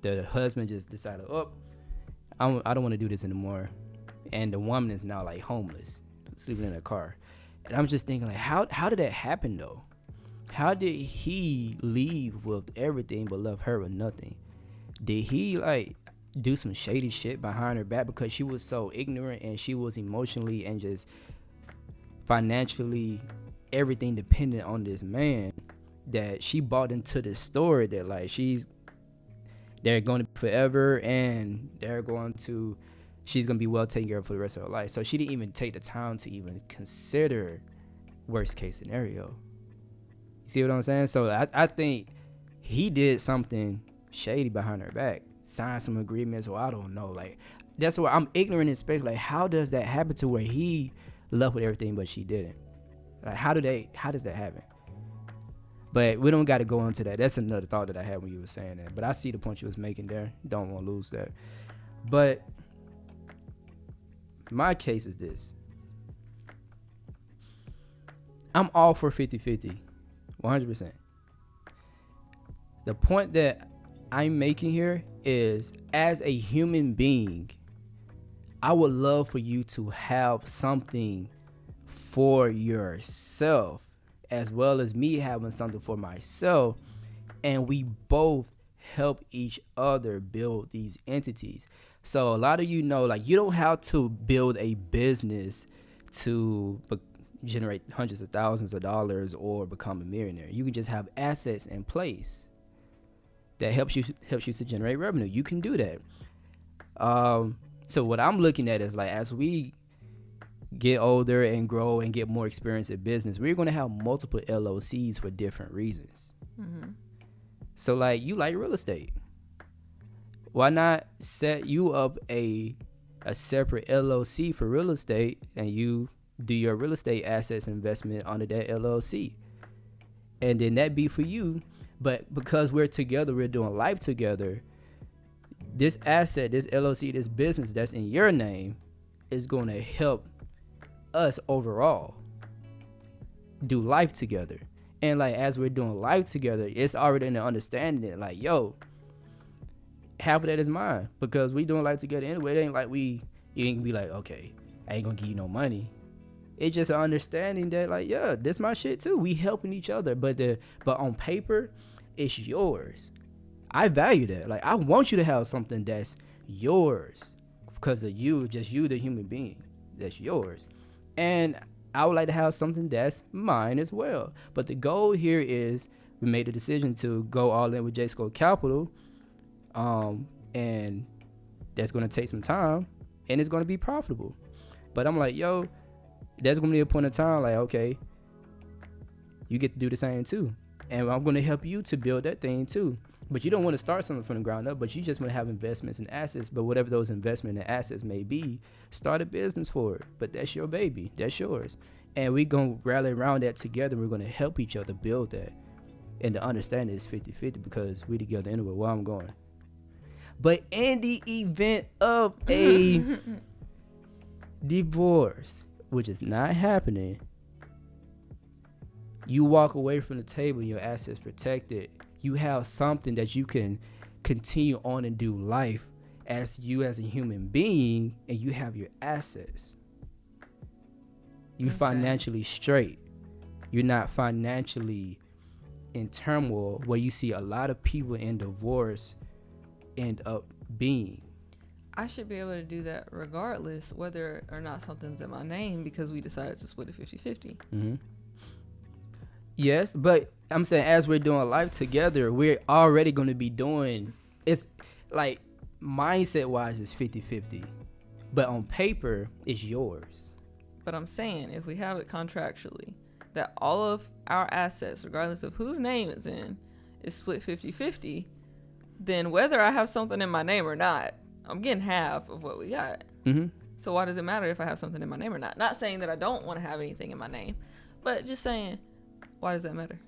the husband just decided, I don't want to do this anymore, and the woman is now like homeless, sleeping in a car. And I'm just thinking like, how did that happen though? How did he leave with everything but left her with nothing? Did he like do some shady shit behind her back because she was so ignorant and she was emotionally and just financially everything dependent on this man, that she bought into this story that like they're going to be forever and she's going to be well taken care of for the rest of her life. So she didn't even take the time to even consider worst case scenario. You see what I'm saying? So I think he did something shady behind her back, signed some agreements, or I don't know. Like, that's where I'm ignorant in space. Like, how does that happen to where he left with everything but she didn't? Like, how does that happen? But we don't got to go into that. That's another thought that I had when you were saying that. But I see the point you was making there. Don't want to lose that. But my case is this. I'm all for 50-50. 100%. The point that I'm making here is, as a human being, I would love for you to have something for yourself, as well as me having something for myself, and we both help each other build these entities. So a lot of you know, like, you don't have to build a business to generate hundreds of thousands of dollars or become a millionaire. You can just have assets in place that helps you to generate revenue. You can do that. So what I'm looking at is, like, as we get older and grow and get more experience in business, we're going to have multiple LLCs for different reasons. Mm-hmm. So, like, you like real estate. Why not set you up a separate LLC for real estate, and you do your real estate assets investment under that LLC? And then that be for you. But because we're together, we're doing life together, this asset, this LLC, this business that's in your name is going to help us overall do life together. And like, as we're doing life together, it's already in the understanding that, like, yo, half of that is mine, because we doing life together anyway. It ain't like you ain't be like, okay, I ain't gonna give you no money. It's just an understanding that, like, yeah, this my shit too. We helping each other, but on paper, it's yours. I value that. Like, I want you to have something that's yours because of you, just you, the human being, that's yours. And I would like to have something that's mine as well. But the goal here is, we made a decision to go all in with J-Scope Capital, and that's going to take some time, and it's going to be profitable. But I'm like, yo, there's going to be a point in time, like, okay, you get to do the same too. And I'm going to help you to build that thing too. But you don't want to start something from the ground up, but you just want to have investments and assets. But whatever those investment and assets may be, start a business for it. But that's your baby. That's yours. And we're going to rally around that together. We're going to help each other build that. And the understanding is 50-50 because we together anyway, where I'm going. But in the event of a divorce, which is not happening, you walk away from the table, your assets protected. You have something that you can continue on and do life as you as a human being, and you have your assets. You financially straight. you're not financially in turmoil where you see a lot of people in divorce end up being. I should be able to do that regardless whether or not something's in my name because we decided to split it 50-50. Mm-hmm. Yes, but I'm saying as we're doing life together, we're already going to be doing, it's like mindset wise it's 50-50, but on paper it's yours. But I'm saying if we have it contractually that all of our assets, regardless of whose name it's in, is split 50-50, then whether I have something in my name or not, I'm getting half of what we got. Mm-hmm. So why does it matter if I have something in my name or not? Not saying that I don't want to have anything in my name, but just saying, why does that matter?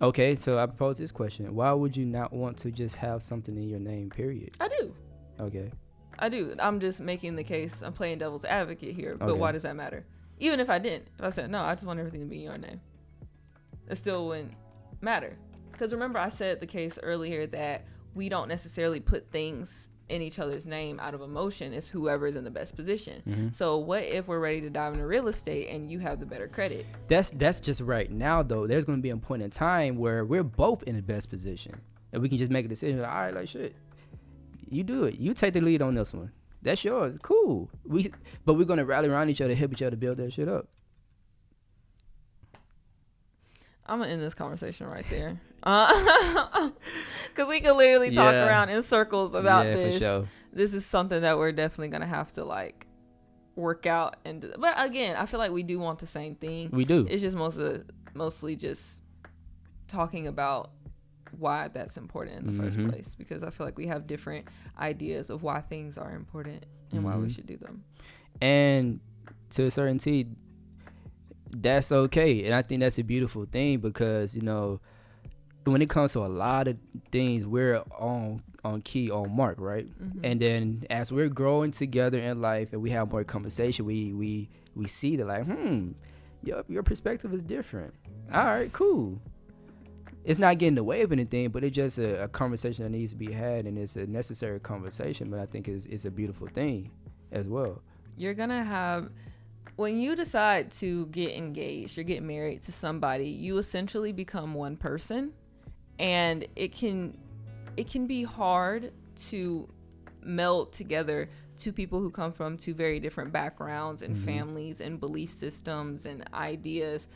Okay, so I propose this question. Why would you not want to just have something in your name, period? I do. Okay. I do. I'm just making the case. I'm playing devil's advocate here. But Okay. why does that matter? Even if I didn't. If I said, no, I just want everything to be in your name. It still wouldn't matter. Because remember I said the case earlier that we don't necessarily put things in each other's name out of emotion. It's whoever's in the best position. Mm-hmm. So what if we're ready to dive into real estate and you have the better credit? That's just right now, though. There's going to be a point in time where we're both in the best position. And we can just make a decision. All right, like, shit. You do it. You take the lead on this one. That's yours. Cool. But we're going to rally around each other, help each other build that shit up. I'm going to end this conversation right there. Because we could literally talk around in circles about this. For sure. This is something that we're definitely going to have to, like, work out. But, again, I feel like we do want the same thing. We do. It's just mostly just talking about why that's important in the first place, because I feel like we have different ideas of why things are important and why we should do them. And to a certain T, that's okay. And I think that's a beautiful thing because, you know, when it comes to a lot of things, we're on key, on mark, right? And then as we're growing together in life and we have more conversation, we see that, like, your perspective is different. All right, cool. It's not getting in the way of anything, but it's just a conversation that needs to be had, and it's a necessary conversation, but I think it's a beautiful thing as well. You're going to have, when you decide to get engaged or get married to somebody, you essentially become one person, and it can be hard to meld together two people who come from two very different backgrounds and families and belief systems and ideas,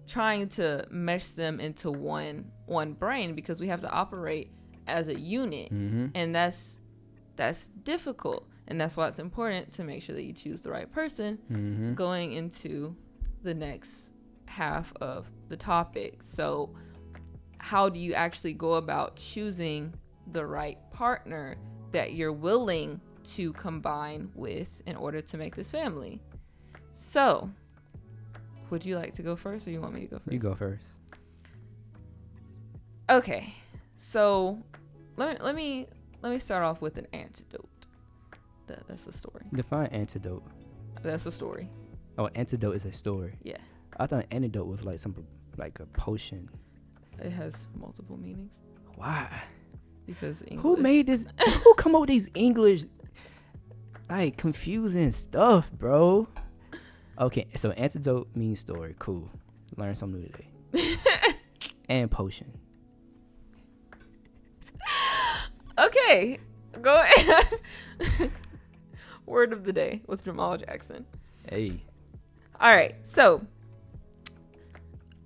trying to mesh them into one brain, because we have to operate as a unit, and that's difficult, and that's why it's important to make sure that you choose the right person going into the next half of the topic. So how do you actually go about choosing the right partner that you're willing to combine with in order to make this family? So would you like to go first, or you want me to go first? You go first. Okay, so let me start off with an antidote. That's a story. Define antidote. That's a story. Oh, antidote is a story. Yeah. I thought antidote was like like a potion. It has multiple meanings. Why? Because English. Who made this? Who come up with these English, like, confusing stuff, bro? Okay, so antidote means story. Cool. Learn something new today. And potion. Okay, go ahead. Word of the day with Jamal Jackson. Hey. All right, so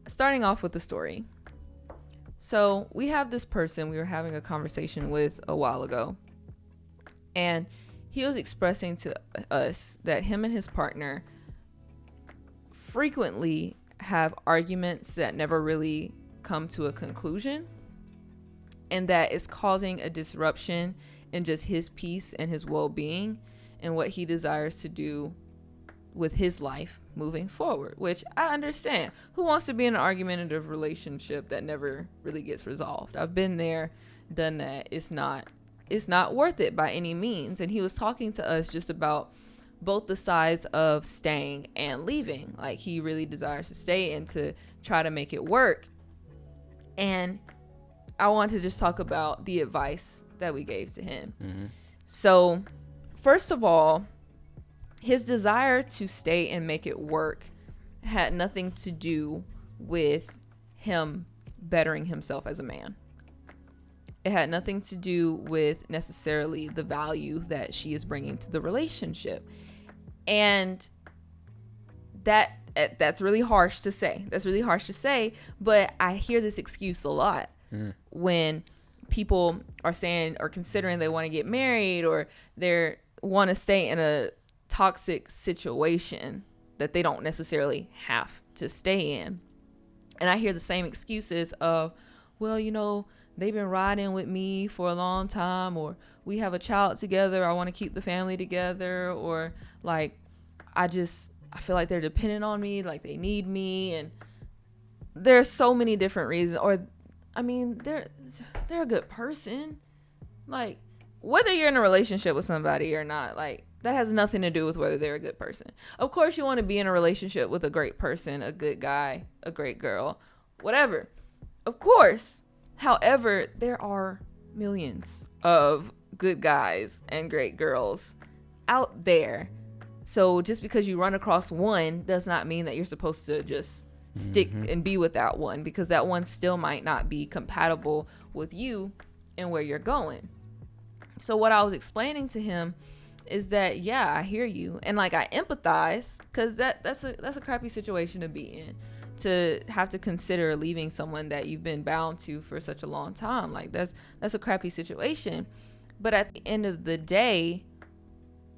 starting off with the story. So we have this person we were having a conversation with a while ago, and he was expressing to us that him and his partner frequently have arguments that never really come to a conclusion, and that is causing a disruption in just his peace and his well-being and what he desires to do with his life moving forward, which I understand. Who wants to be in an argumentative relationship that never really gets resolved? I've been there, done that. It's not worth it by any means. And he was talking to us just about both the sides of staying and leaving. Like, he really desires to stay and to try to make it work. And I want to just talk about the advice that we gave to him. So, first of all, his desire to stay and make it work had nothing to do with him bettering himself as a man. It had nothing to do with necessarily the value that she is bringing to the relationship. And that's really harsh to say. That's really harsh to say, but I hear this excuse a lot when people are saying or considering they want to get married, or they want to stay in a toxic situation that they don't necessarily have to stay in. And I hear the same excuses of, well, you know, they've been riding with me for a long time, or we have a child together, I want to keep the family together, or like I feel like they're dependent on me, like they need me. And there's so many different reasons. Or I mean, they're a good person. Like, whether you're in a relationship with somebody or not, like, that has nothing to do with whether they're a good person. Of course you want to be in a relationship with a great person, a good guy, a great girl, whatever. Of course. However, there are millions of good guys and great girls out there. So just because you run across one does not mean that you're supposed to just stick and be with that one, because that one still might not be compatible with you and where you're going. So what I was explaining to him is that, yeah, I hear you. And like, I empathize, because that's a crappy situation to be in, to have to consider leaving someone that you've been bound to for such a long time. Like, that's a crappy situation. But at the end of the day,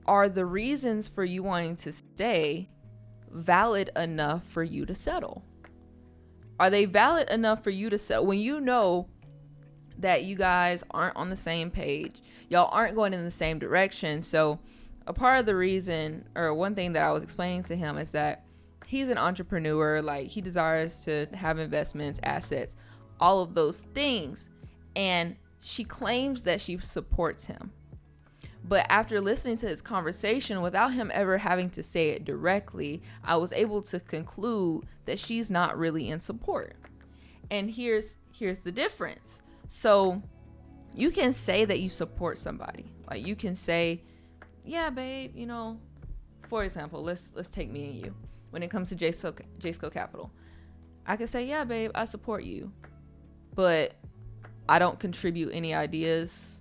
are the reasons for you wanting to stay valid enough for you to settle? Are they valid enough for you to settle when you know that you guys aren't on the same page? Y'all aren't going in the same direction. So a part of the reason, or one thing that I was explaining to him, is that he's an entrepreneur. Like, he desires to have investments, assets, all of those things. And she claims that she supports him. But after listening to his conversation, without him ever having to say it directly, I was able to conclude that she's not really in support. And here's the difference. So you can say that you support somebody. Like, you can say, yeah, babe, you know, for example, let's take me and you. When it comes to JSCO Capital, I could say, yeah, babe, I support you, but I don't contribute any ideas.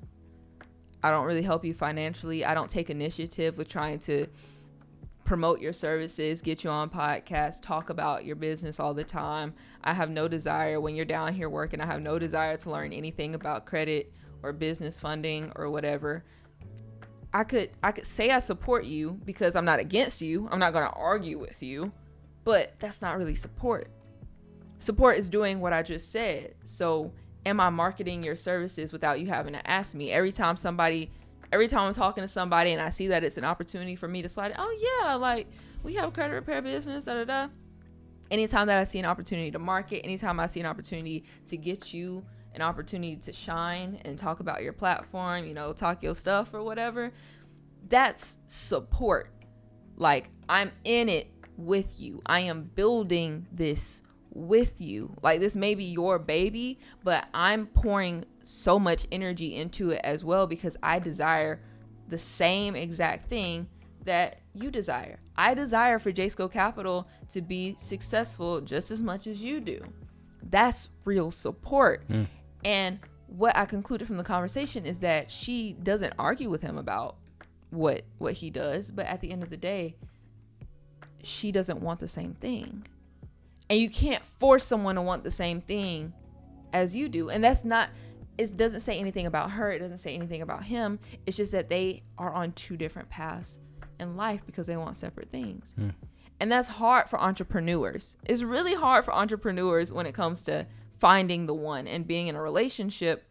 I don't really help you financially. I don't take initiative with trying to promote your services, get you on podcasts, talk about your business all the time. I have no desire, when you're down here working, I have no desire to learn anything about credit or business funding or whatever. I could say I support you because I'm not against you. I'm not going to argue with you, but that's not really support. Support is doing what I just said. So am I marketing your services without you having to ask me? Every time I'm talking to somebody and I see that it's an opportunity for me to slide, oh yeah, like, we have a credit repair business, Anytime that I see an opportunity to market, anytime I see an opportunity to get you an opportunity to shine and talk about your platform, you know, talk your stuff or whatever, that's support. Like, I'm in it with you. I am building this with you. Like, this may be your baby, but I'm pouring so much energy into it as well, because I desire the same exact thing that you desire. I desire for JSCO Capital to be successful just as much as you do. That's real support. And what I concluded from the conversation is that she doesn't argue with him about what he does, but at the end of the day, she doesn't want the same thing. And you can't force someone to want the same thing as you do. And it doesn't say anything about her. It doesn't say anything about him. It's just that they are on two different paths in life because they want separate things. And that's hard for entrepreneurs. It's really hard for entrepreneurs when it comes to finding the one and being in a relationship,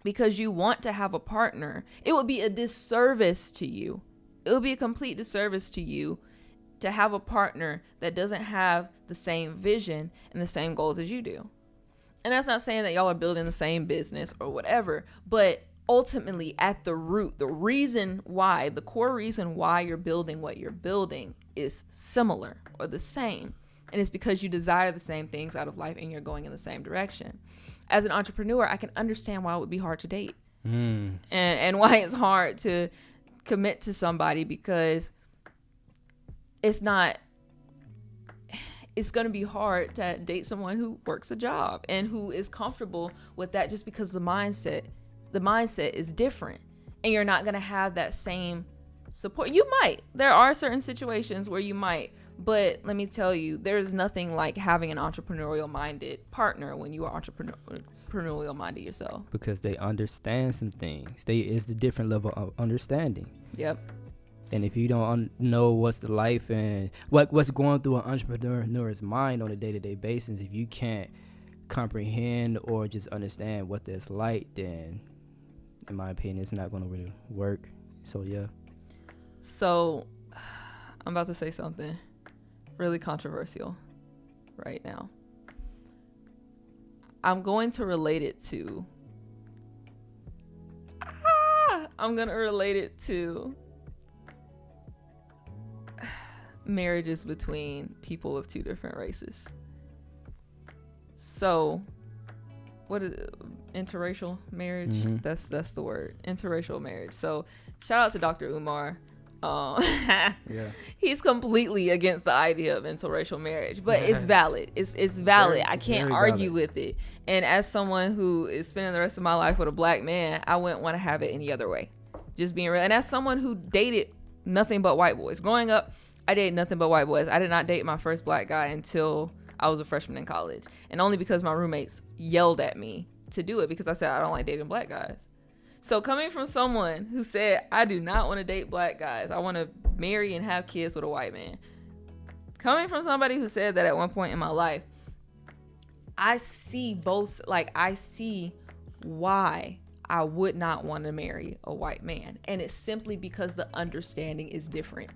because you want to have a partner. It would be a disservice to you. It would be a complete disservice to you to have a partner that doesn't have the same vision and the same goals as you do. And that's not saying that y'all are building the same business or whatever, but ultimately at the root, the core reason why you're building what you're building is similar or the same. And it's because you desire the same things out of life and you're going in the same direction. As an entrepreneur, I can understand why it would be hard to date and why it's hard to commit to somebody, because it's not it's going to be hard to date someone who works a job and who is comfortable with that, just because the mindset is different, and you're not going to have that same support. There are certain situations where you might, but let me tell you, there's nothing like having an entrepreneurial minded partner when you are entrepreneurial minded yourself, because they understand some things. It's a different level of understanding. Yep. And if you don't know what's the life and what's going through an entrepreneur's mind on a day-to-day basis, if you can't comprehend or just understand what that's like, then in my opinion, it's not going to really work. So yeah. So I'm about to say something really controversial right now. I'm going to relate it to marriages between people of two different races. So what is it? Interracial marriage? Mm-hmm. That's the word. Interracial marriage. So shout out to Dr. Umar. Yeah. He's completely against the idea of interracial marriage, but it's valid. It's valid. I can't argue with it. And as someone who is spending the rest of my life with a black man, I wouldn't want to have it any other way. Just being real. And as someone who dated nothing but white boys growing up, I dated nothing but white boys. I did not date my first black guy until I was a freshman in college, and only because my roommates yelled at me to do it, because I said I don't like dating black guys. So coming from someone who said, I do not want to date black guys, I want to marry and have kids with a white man. Coming from somebody who said that at one point in my life, I see why I would not want to marry a white man. And it's simply because the understanding is different.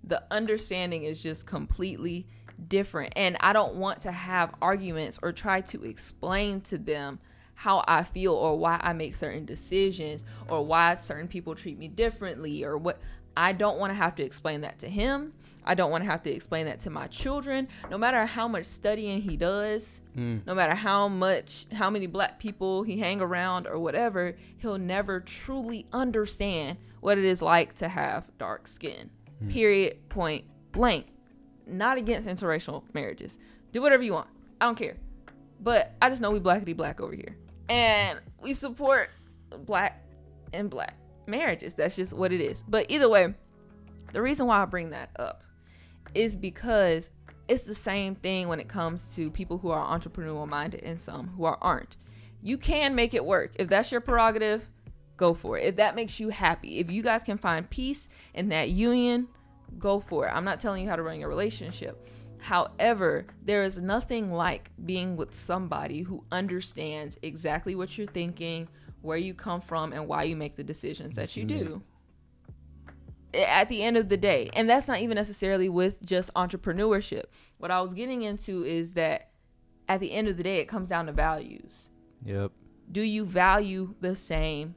The understanding is just completely different. And I don't want to have arguments or try to explain to them how I feel or why I make certain decisions or why certain people treat me differently or what. I don't want to have to explain that to him. I don't want to have to explain that to my children. No matter how much studying he does, no matter how many black people he hang around or whatever, he'll never truly understand what it is like to have dark skin. Period, point blank. Not against interracial marriages. Do whatever you want. I don't care. But I just know we blackity black over here. And we support black and black marriages. That's just what it is. But either way, the reason why I bring that up is because it's the same thing when it comes to people who are entrepreneurial minded and some who aren't. You can make it work. If that's your prerogative, go for it. If that makes you happy, if you guys can find peace in that union, go for it. I'm not telling you how to run your relationship. However, there is nothing like being with somebody who understands exactly what you're thinking, where you come from, and why you make the decisions that you do. At the end of the day, and that's not even necessarily with just entrepreneurship. What I was getting into is that at the end of the day, it comes down to values. Yep. Do you value the same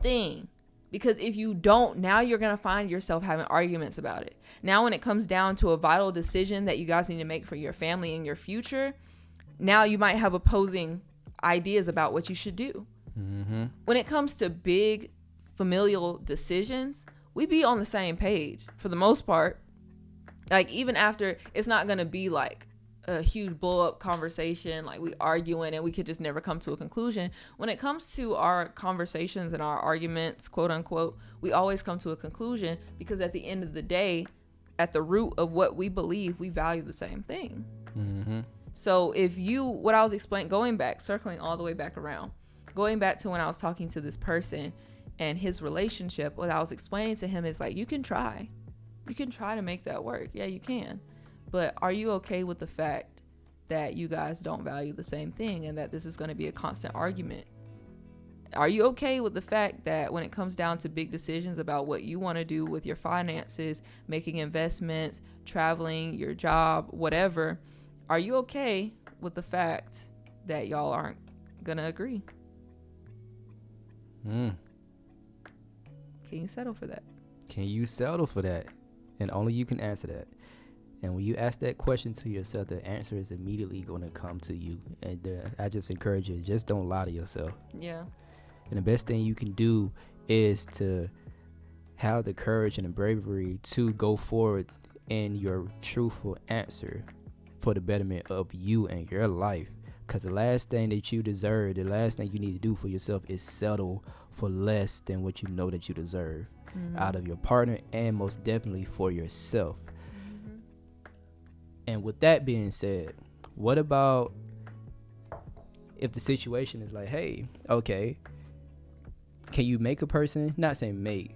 thing? Because if you don't, now you're going to find yourself having arguments about it. Now, when it comes down to a vital decision that you guys need to make for your family and your future, now you might have opposing ideas about what you should do. Mm-hmm. When it comes to big familial decisions, we be on the same page for the most part. Like, even after, it's not going to be like a huge blow up conversation, like we arguing and we could just never come to a conclusion. When it comes to our conversations and our arguments, quote unquote, we always come to a conclusion because at the end of the day, at the root of what we believe, we value the same thing. Mm-hmm. So what I was explaining, circling all the way back around, going back to when I was talking to this person and his relationship, what I was explaining to him is like, you can try to make that work. Yeah, you can. But are you okay with the fact that you guys don't value the same thing and that this is going to be a constant argument? Are you okay with the fact that when it comes down to big decisions about what you want to do with your finances, making investments, traveling, your job, whatever, are you okay with the fact that y'all aren't going to agree? Can you settle for that? Can you settle for that? And only you can answer that. And when you ask that question to yourself, the answer is immediately going to come to you. And I just encourage you, just don't lie to yourself. Yeah. And the best thing you can do is to have the courage and the bravery to go forward in your truthful answer for the betterment of you and your life. Because the last thing that you deserve, the last thing you need to do for yourself is settle for less than what you know that you deserve out of your partner, and most definitely for yourself. And with that being said, what about if the situation is like, hey, okay, can you make a person, not saying make,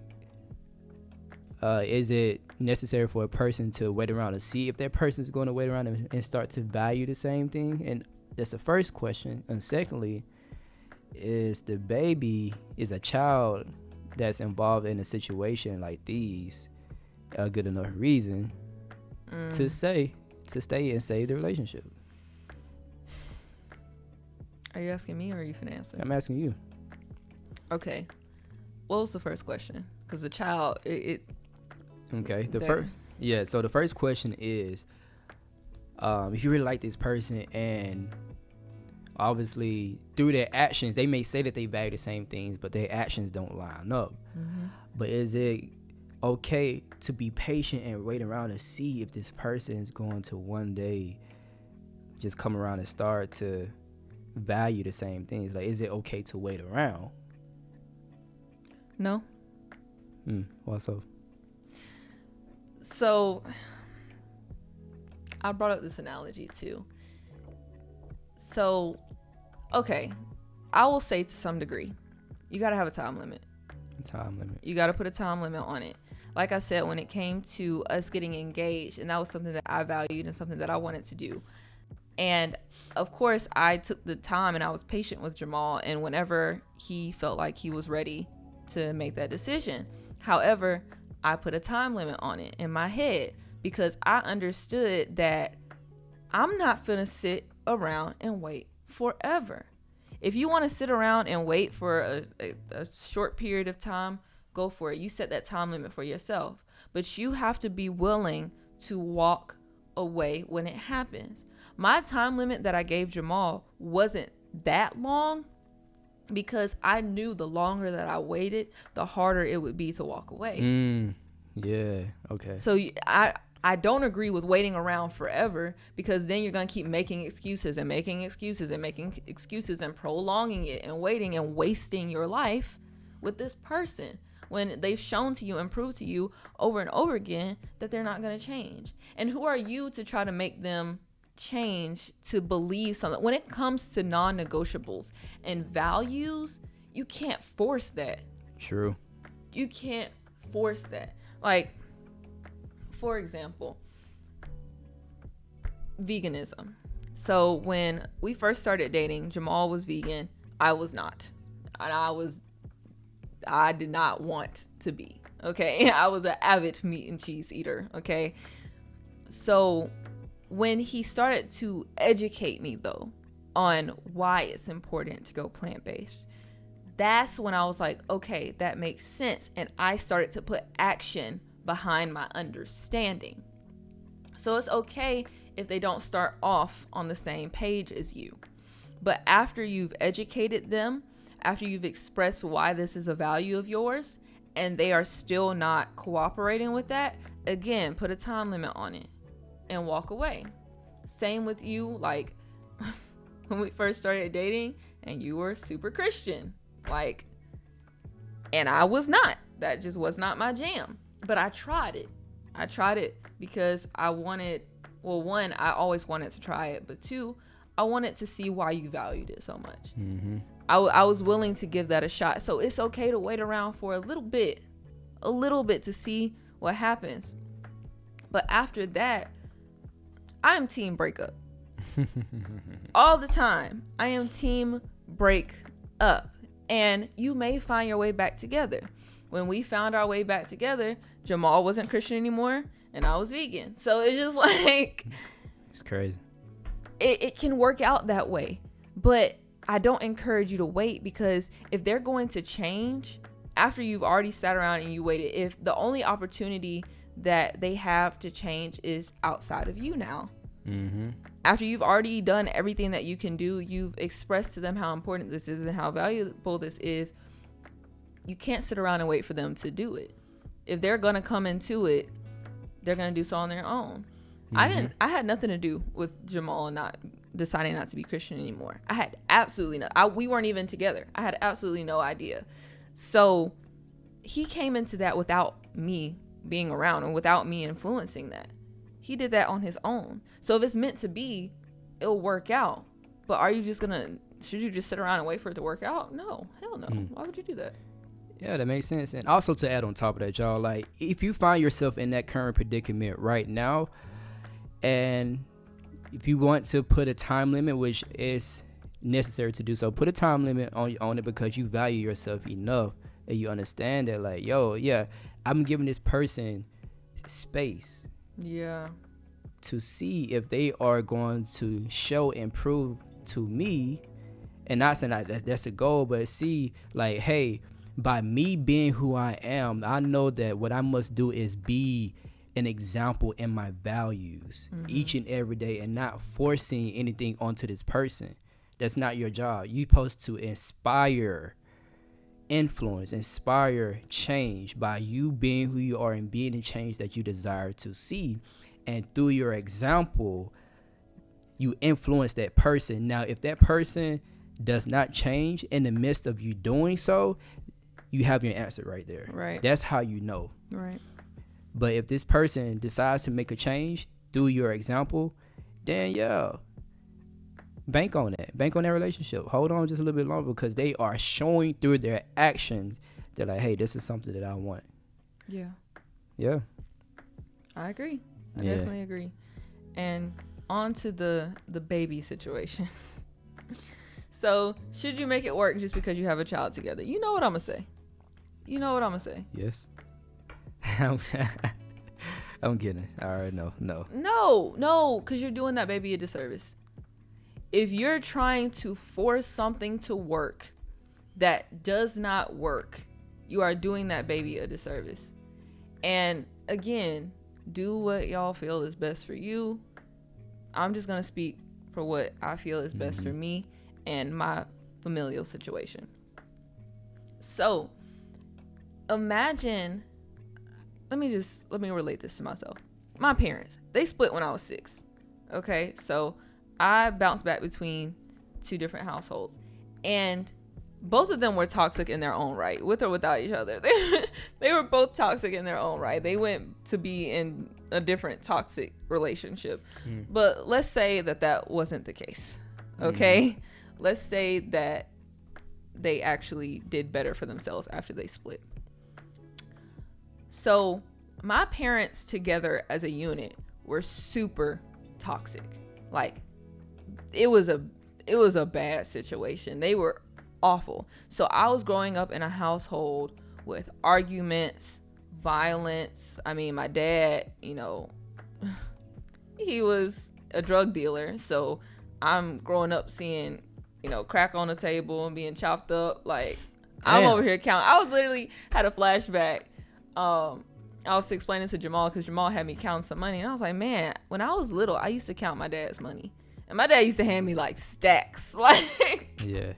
is it necessary for a person to wait around to see if that person is going to wait around and start to value the same thing? And that's the first question. And secondly, is the baby, is a child that's involved in a situation like these a good enough reason to stay and save the relationship? Are you asking me or are you finna answer? I'm asking you. Okay. What was the first question? Because the child, Okay. So the first question is, if you really like this person, and obviously through their actions, they may say that they value the same things, but their actions don't line up. But is it okay to be patient and wait around to see if this person is going to one day just come around and start to value the same things? Like, is it okay to wait around? No. Why so? So I brought up this analogy too. So, okay, I will say to some degree, you got to have a time limit. You got to put a time limit on it. Like I said, when it came to us getting engaged, and that was something that I valued and something that I wanted to do. And of course, I took the time and I was patient with Jamal, and whenever he felt like he was ready to make that decision. However, I put a time limit on it in my head because I understood that I'm not finna sit around and wait forever. If you want to sit around and wait for a short period of time, go for it. You set that time limit for yourself, but you have to be willing to walk away when it happens. My time limit that I gave Jamal wasn't that long because I knew the longer that I waited, the harder it would be to walk away. Yeah. Okay. So I don't agree with waiting around forever, because then you're going to keep making excuses and making excuses and making excuses and prolonging it and waiting and wasting your life with this person when they've shown to you and proved to you over and over again that they're not going to change. And who are you to try to make them change to believe something? When it comes to non-negotiables and values, you can't force that. True. You can't force that. Like, for example, veganism. So when we first started dating, Jamal was vegan. I was not. And I did not want to be. Okay. I was an avid meat and cheese eater. Okay. So when he started to educate me though on why it's important to go plant-based, that's when I was like, okay, that makes sense. And I started to put action behind my understanding. So it's okay if they don't start off on the same page as you. But after you've educated them, after you've expressed why this is a value of yours, and they are still not cooperating with that, again, put a time limit on it and walk away. Same with you, like when we first started dating and you were super Christian, like, and I was not. That just was not my jam. But I tried it. I tried it because I wanted, well, one, I always wanted to try it, but two, I wanted to see why you valued it so much. I was willing to give that a shot. So it's okay to wait around for a little bit to see what happens. But after that, I'm team breakup. All the time. I am team break up. And you may find your way back together. When we found our way back together, Jamal wasn't Christian anymore and I was vegan. So it's just like, it's crazy. It can work out that way. But I don't encourage you to wait, because if they're going to change after you've already sat around and you waited, if the only opportunity that they have to change is outside of you now, after you've already done everything that you can do, you've expressed to them how important this is and how valuable this is, you can't sit around and wait for them to do it. If they're going to come into it, they're going to do so on their own. I had nothing to do with Jamal not deciding not to be Christian anymore. I had absolutely we weren't even together. I had absolutely no idea. So he came into that without me being around and without me influencing that. He did that on his own. So if it's meant to be, it'll work out. But should you just sit around and wait for it to work out? No, hell no. Why would you do that? Yeah, that makes sense. And also to add on top of that, y'all, like if you find yourself in that current predicament right now, and if you want to put a time limit, which is necessary to do so, put a time limit on it because you value yourself enough and you understand that, like, yo, yeah, I'm giving this person space. Yeah. To see if they are going to show and prove to me, and not saying that's a goal, but see, like, hey, by me being who I am, I know that what I must do is be an example in my values each and every day, and not forcing anything onto this person. That's not your job. You're supposed to inspire, influence, inspire change by you being who you are and being the change that you desire to see. And through your example, you influence that person. Now, if that person does not change in the midst of you doing so, you have your answer right there. Right. That's how you know. Right. But if this person decides to make a change through your example, then yeah, bank on that. Bank on that relationship. Hold on just a little bit longer because they are showing through their actions. They're like, hey, this is something that I want. Yeah. Yeah. I agree. I definitely agree. And on to the baby situation. So, should you make it work just because you have a child together? You know what I'm going to say. Yes. I'm kidding. I already know. No, because you're doing that baby a disservice. If you're trying to force something to work that does not work, you are doing that baby a disservice. And again, do what y'all feel is best for you. I'm just going to speak for what I feel is best for me and my familial situation. So imagine, let me relate this to myself. My parents, they split when I was 6. Okay. So I bounced back between 2 different households, and both of them were toxic in their own right, with or without each other. They were both toxic in their own right. They went to be in a different toxic relationship. But let's say that wasn't the case. Okay? Let's say that they actually did better for themselves after they split. So my parents together as a unit were super toxic. Like, it was a bad situation. They were awful. So I was growing up in a household with arguments, violence. I mean, my dad, he was a drug dealer. So I'm growing up seeing, crack on the table and being chopped up. Like, I'm over here counting. I was literally had a flashback. I was explaining to Jamal because Jamal had me count some money. And I was like, man, when I was little, I used to count my dad's money. And my dad used to hand me like stacks. Like, yeah.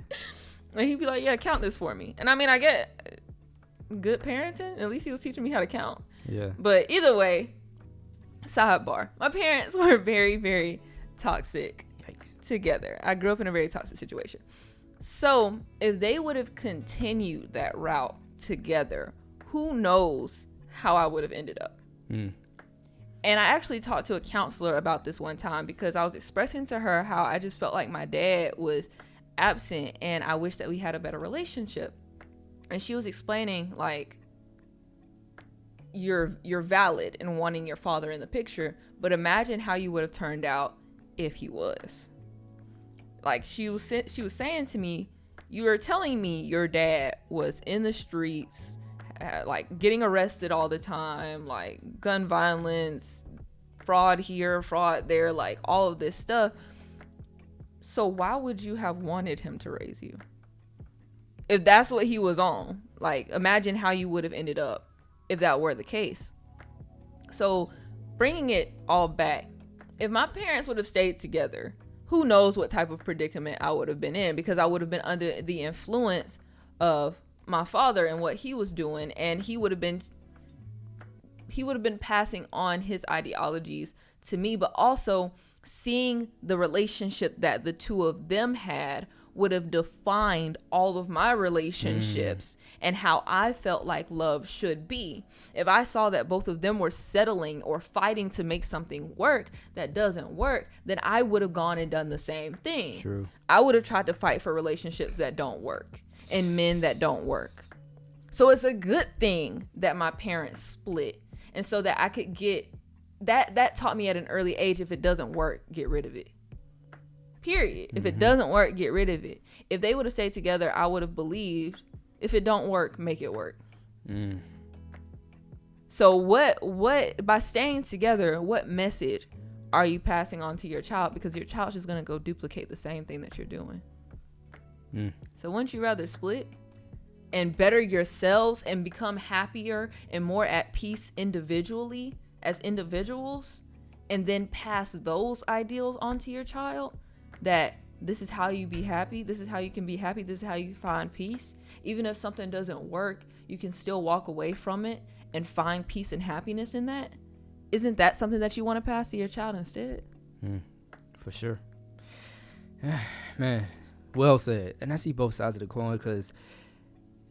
And he'd be like, yeah, count this for me. And I mean, I get good parenting. At least he was teaching me how to count. Yeah. But either way, sidebar. My parents were very, very toxic together. I grew up in a very toxic situation. So if they would have continued that route together, who knows how I would have ended up. And I actually talked to a counselor about this one time because I was expressing to her how I just felt like my dad was absent and I wish that we had a better relationship. And she was explaining, like, you're valid in wanting your father in the picture, but imagine how you would have turned out if he was. Like, she was saying to me, you were telling me your dad was in the streets, like getting arrested all the time, like gun violence, fraud here, fraud there, like all of this stuff. So why would you have wanted him to raise you? If that's what he was on, like, imagine how you would have ended up if that were the case. So bringing it all back, if my parents would have stayed together, who knows what type of predicament I would have been in, because I would have been under the influence of my father and what he was doing, and he would have been passing on his ideologies to me, but also seeing the relationship that the two of them had would have defined all of my relationships and how I felt like love should be. If I saw that both of them were settling or fighting to make something work that doesn't work, then I would have gone and done the same thing. True. I would have tried to fight for relationships that don't work and men that don't work. So it's a good thing that my parents split, and so that I could get that taught me at an early age, if it doesn't work, get rid of it. Period. If it doesn't work, get rid of it. If they would have stayed together, I would have believed, if it don't work, make it work. So what by staying together, what message are you passing on to your child? Because your child's just going to go duplicate the same thing that you're doing. So wouldn't you rather split and better yourselves and become happier and more at peace individually as individuals, and then pass those ideals onto your child, that this is how you be happy, this is how you can be happy, this is how you find peace. Even if something doesn't work, you can still walk away from it and find peace and happiness in that. Isn't that something that you want to pass to your child instead? For sure. Man, well said. And I see both sides of the coin, because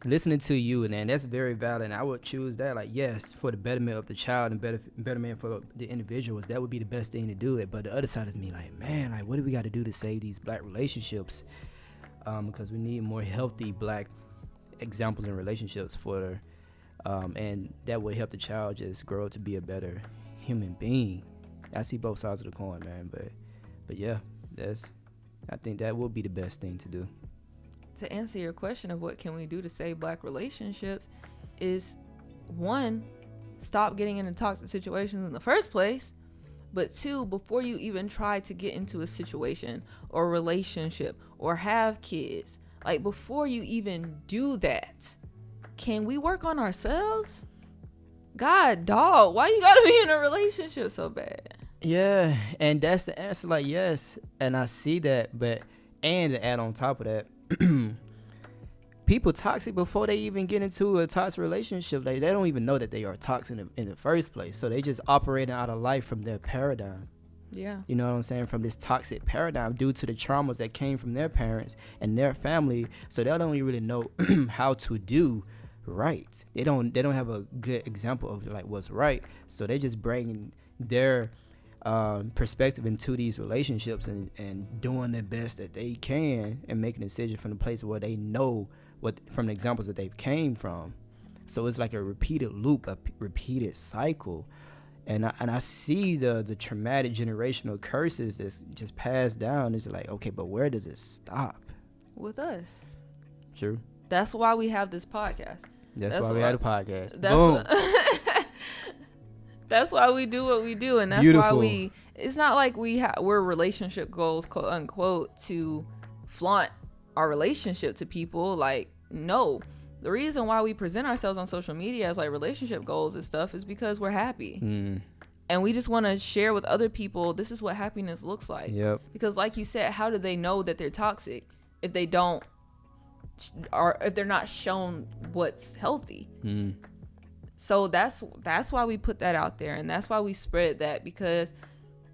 listening to you, and that's very valid, and I would choose that, like, yes, for the betterment of the child and betterment for the individuals, that would be the best thing to do it. But the other side of me, like, man, like, what do we got to do to save these black relationships? Because we need more healthy black examples in relationships and that would help the child just grow to be a better human being. I see both sides of the coin, man, but yeah, I think that would be the best thing to do. To answer your question of what can we do to save black relationships is, one, stop getting into toxic situations in the first place. But two, before you even try to get into a situation or relationship or have kids, like, before you even do that, can we work on ourselves? God, dog, why you gotta be in a relationship so bad? Yeah, and that's the answer, like, yes, and I see that, and to add on top of that, people toxic before they even get into a toxic relationship. Like, they don't even know that they are toxic in the first place, so they just operating out of life from their paradigm. Yeah, you know what I'm saying, from this toxic paradigm due to the traumas that came from their parents and their family. So they don't really know how to do right. They don't have a good example of, like, what's right, so they just bringing their perspective into these relationships and doing the best that they can and making a decision from the place where they know from the examples that they've came from. So it's like a repeated loop, a repeated cycle, and I see the traumatic generational curses that's just passed down. It's like, okay, but where does it stop? With us. True. That's why we have this podcast. That's why we had a podcast. Boom. That's why we do what we do, and that's Beautiful. why it's not like we're relationship goals, quote unquote, to flaunt our relationship to people. Like, no. The reason why we present ourselves on social media as, like, relationship goals and stuff is because we're happy. And we just want to share with other people, this is what happiness looks like. Yep. Because, like you said, how do they know that they're toxic if they don't, or if they're not shown what's healthy? So that's why we put that out there, and that's why we spread that, because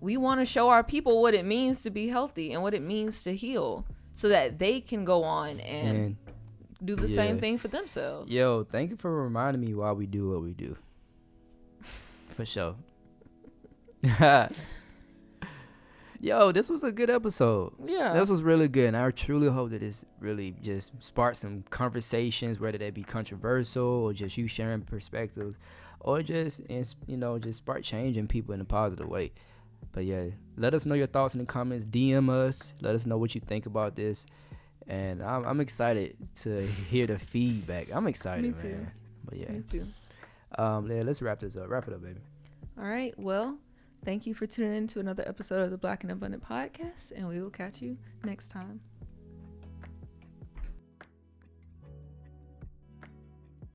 we want to show our people what it means to be healthy and what it means to heal, so that they can go on and do the same thing for themselves. Yo, thank you for reminding me why we do what we do. For sure. Yo, this was a good episode. Yeah. This was really good. And I truly hope that this really just sparked some conversations, whether they be controversial or just you sharing perspectives, or just, just spark change in people in a positive way. But yeah, let us know your thoughts in the comments. DM us. Let us know what you think about this. And I'm excited to hear the feedback. I'm excited, Me too. man. But yeah. Me too. Yeah, let's wrap this up. Wrap it up, baby. All right. Well, thank you for tuning in to another episode of the Black and Abundant Podcast, and we will catch you next time.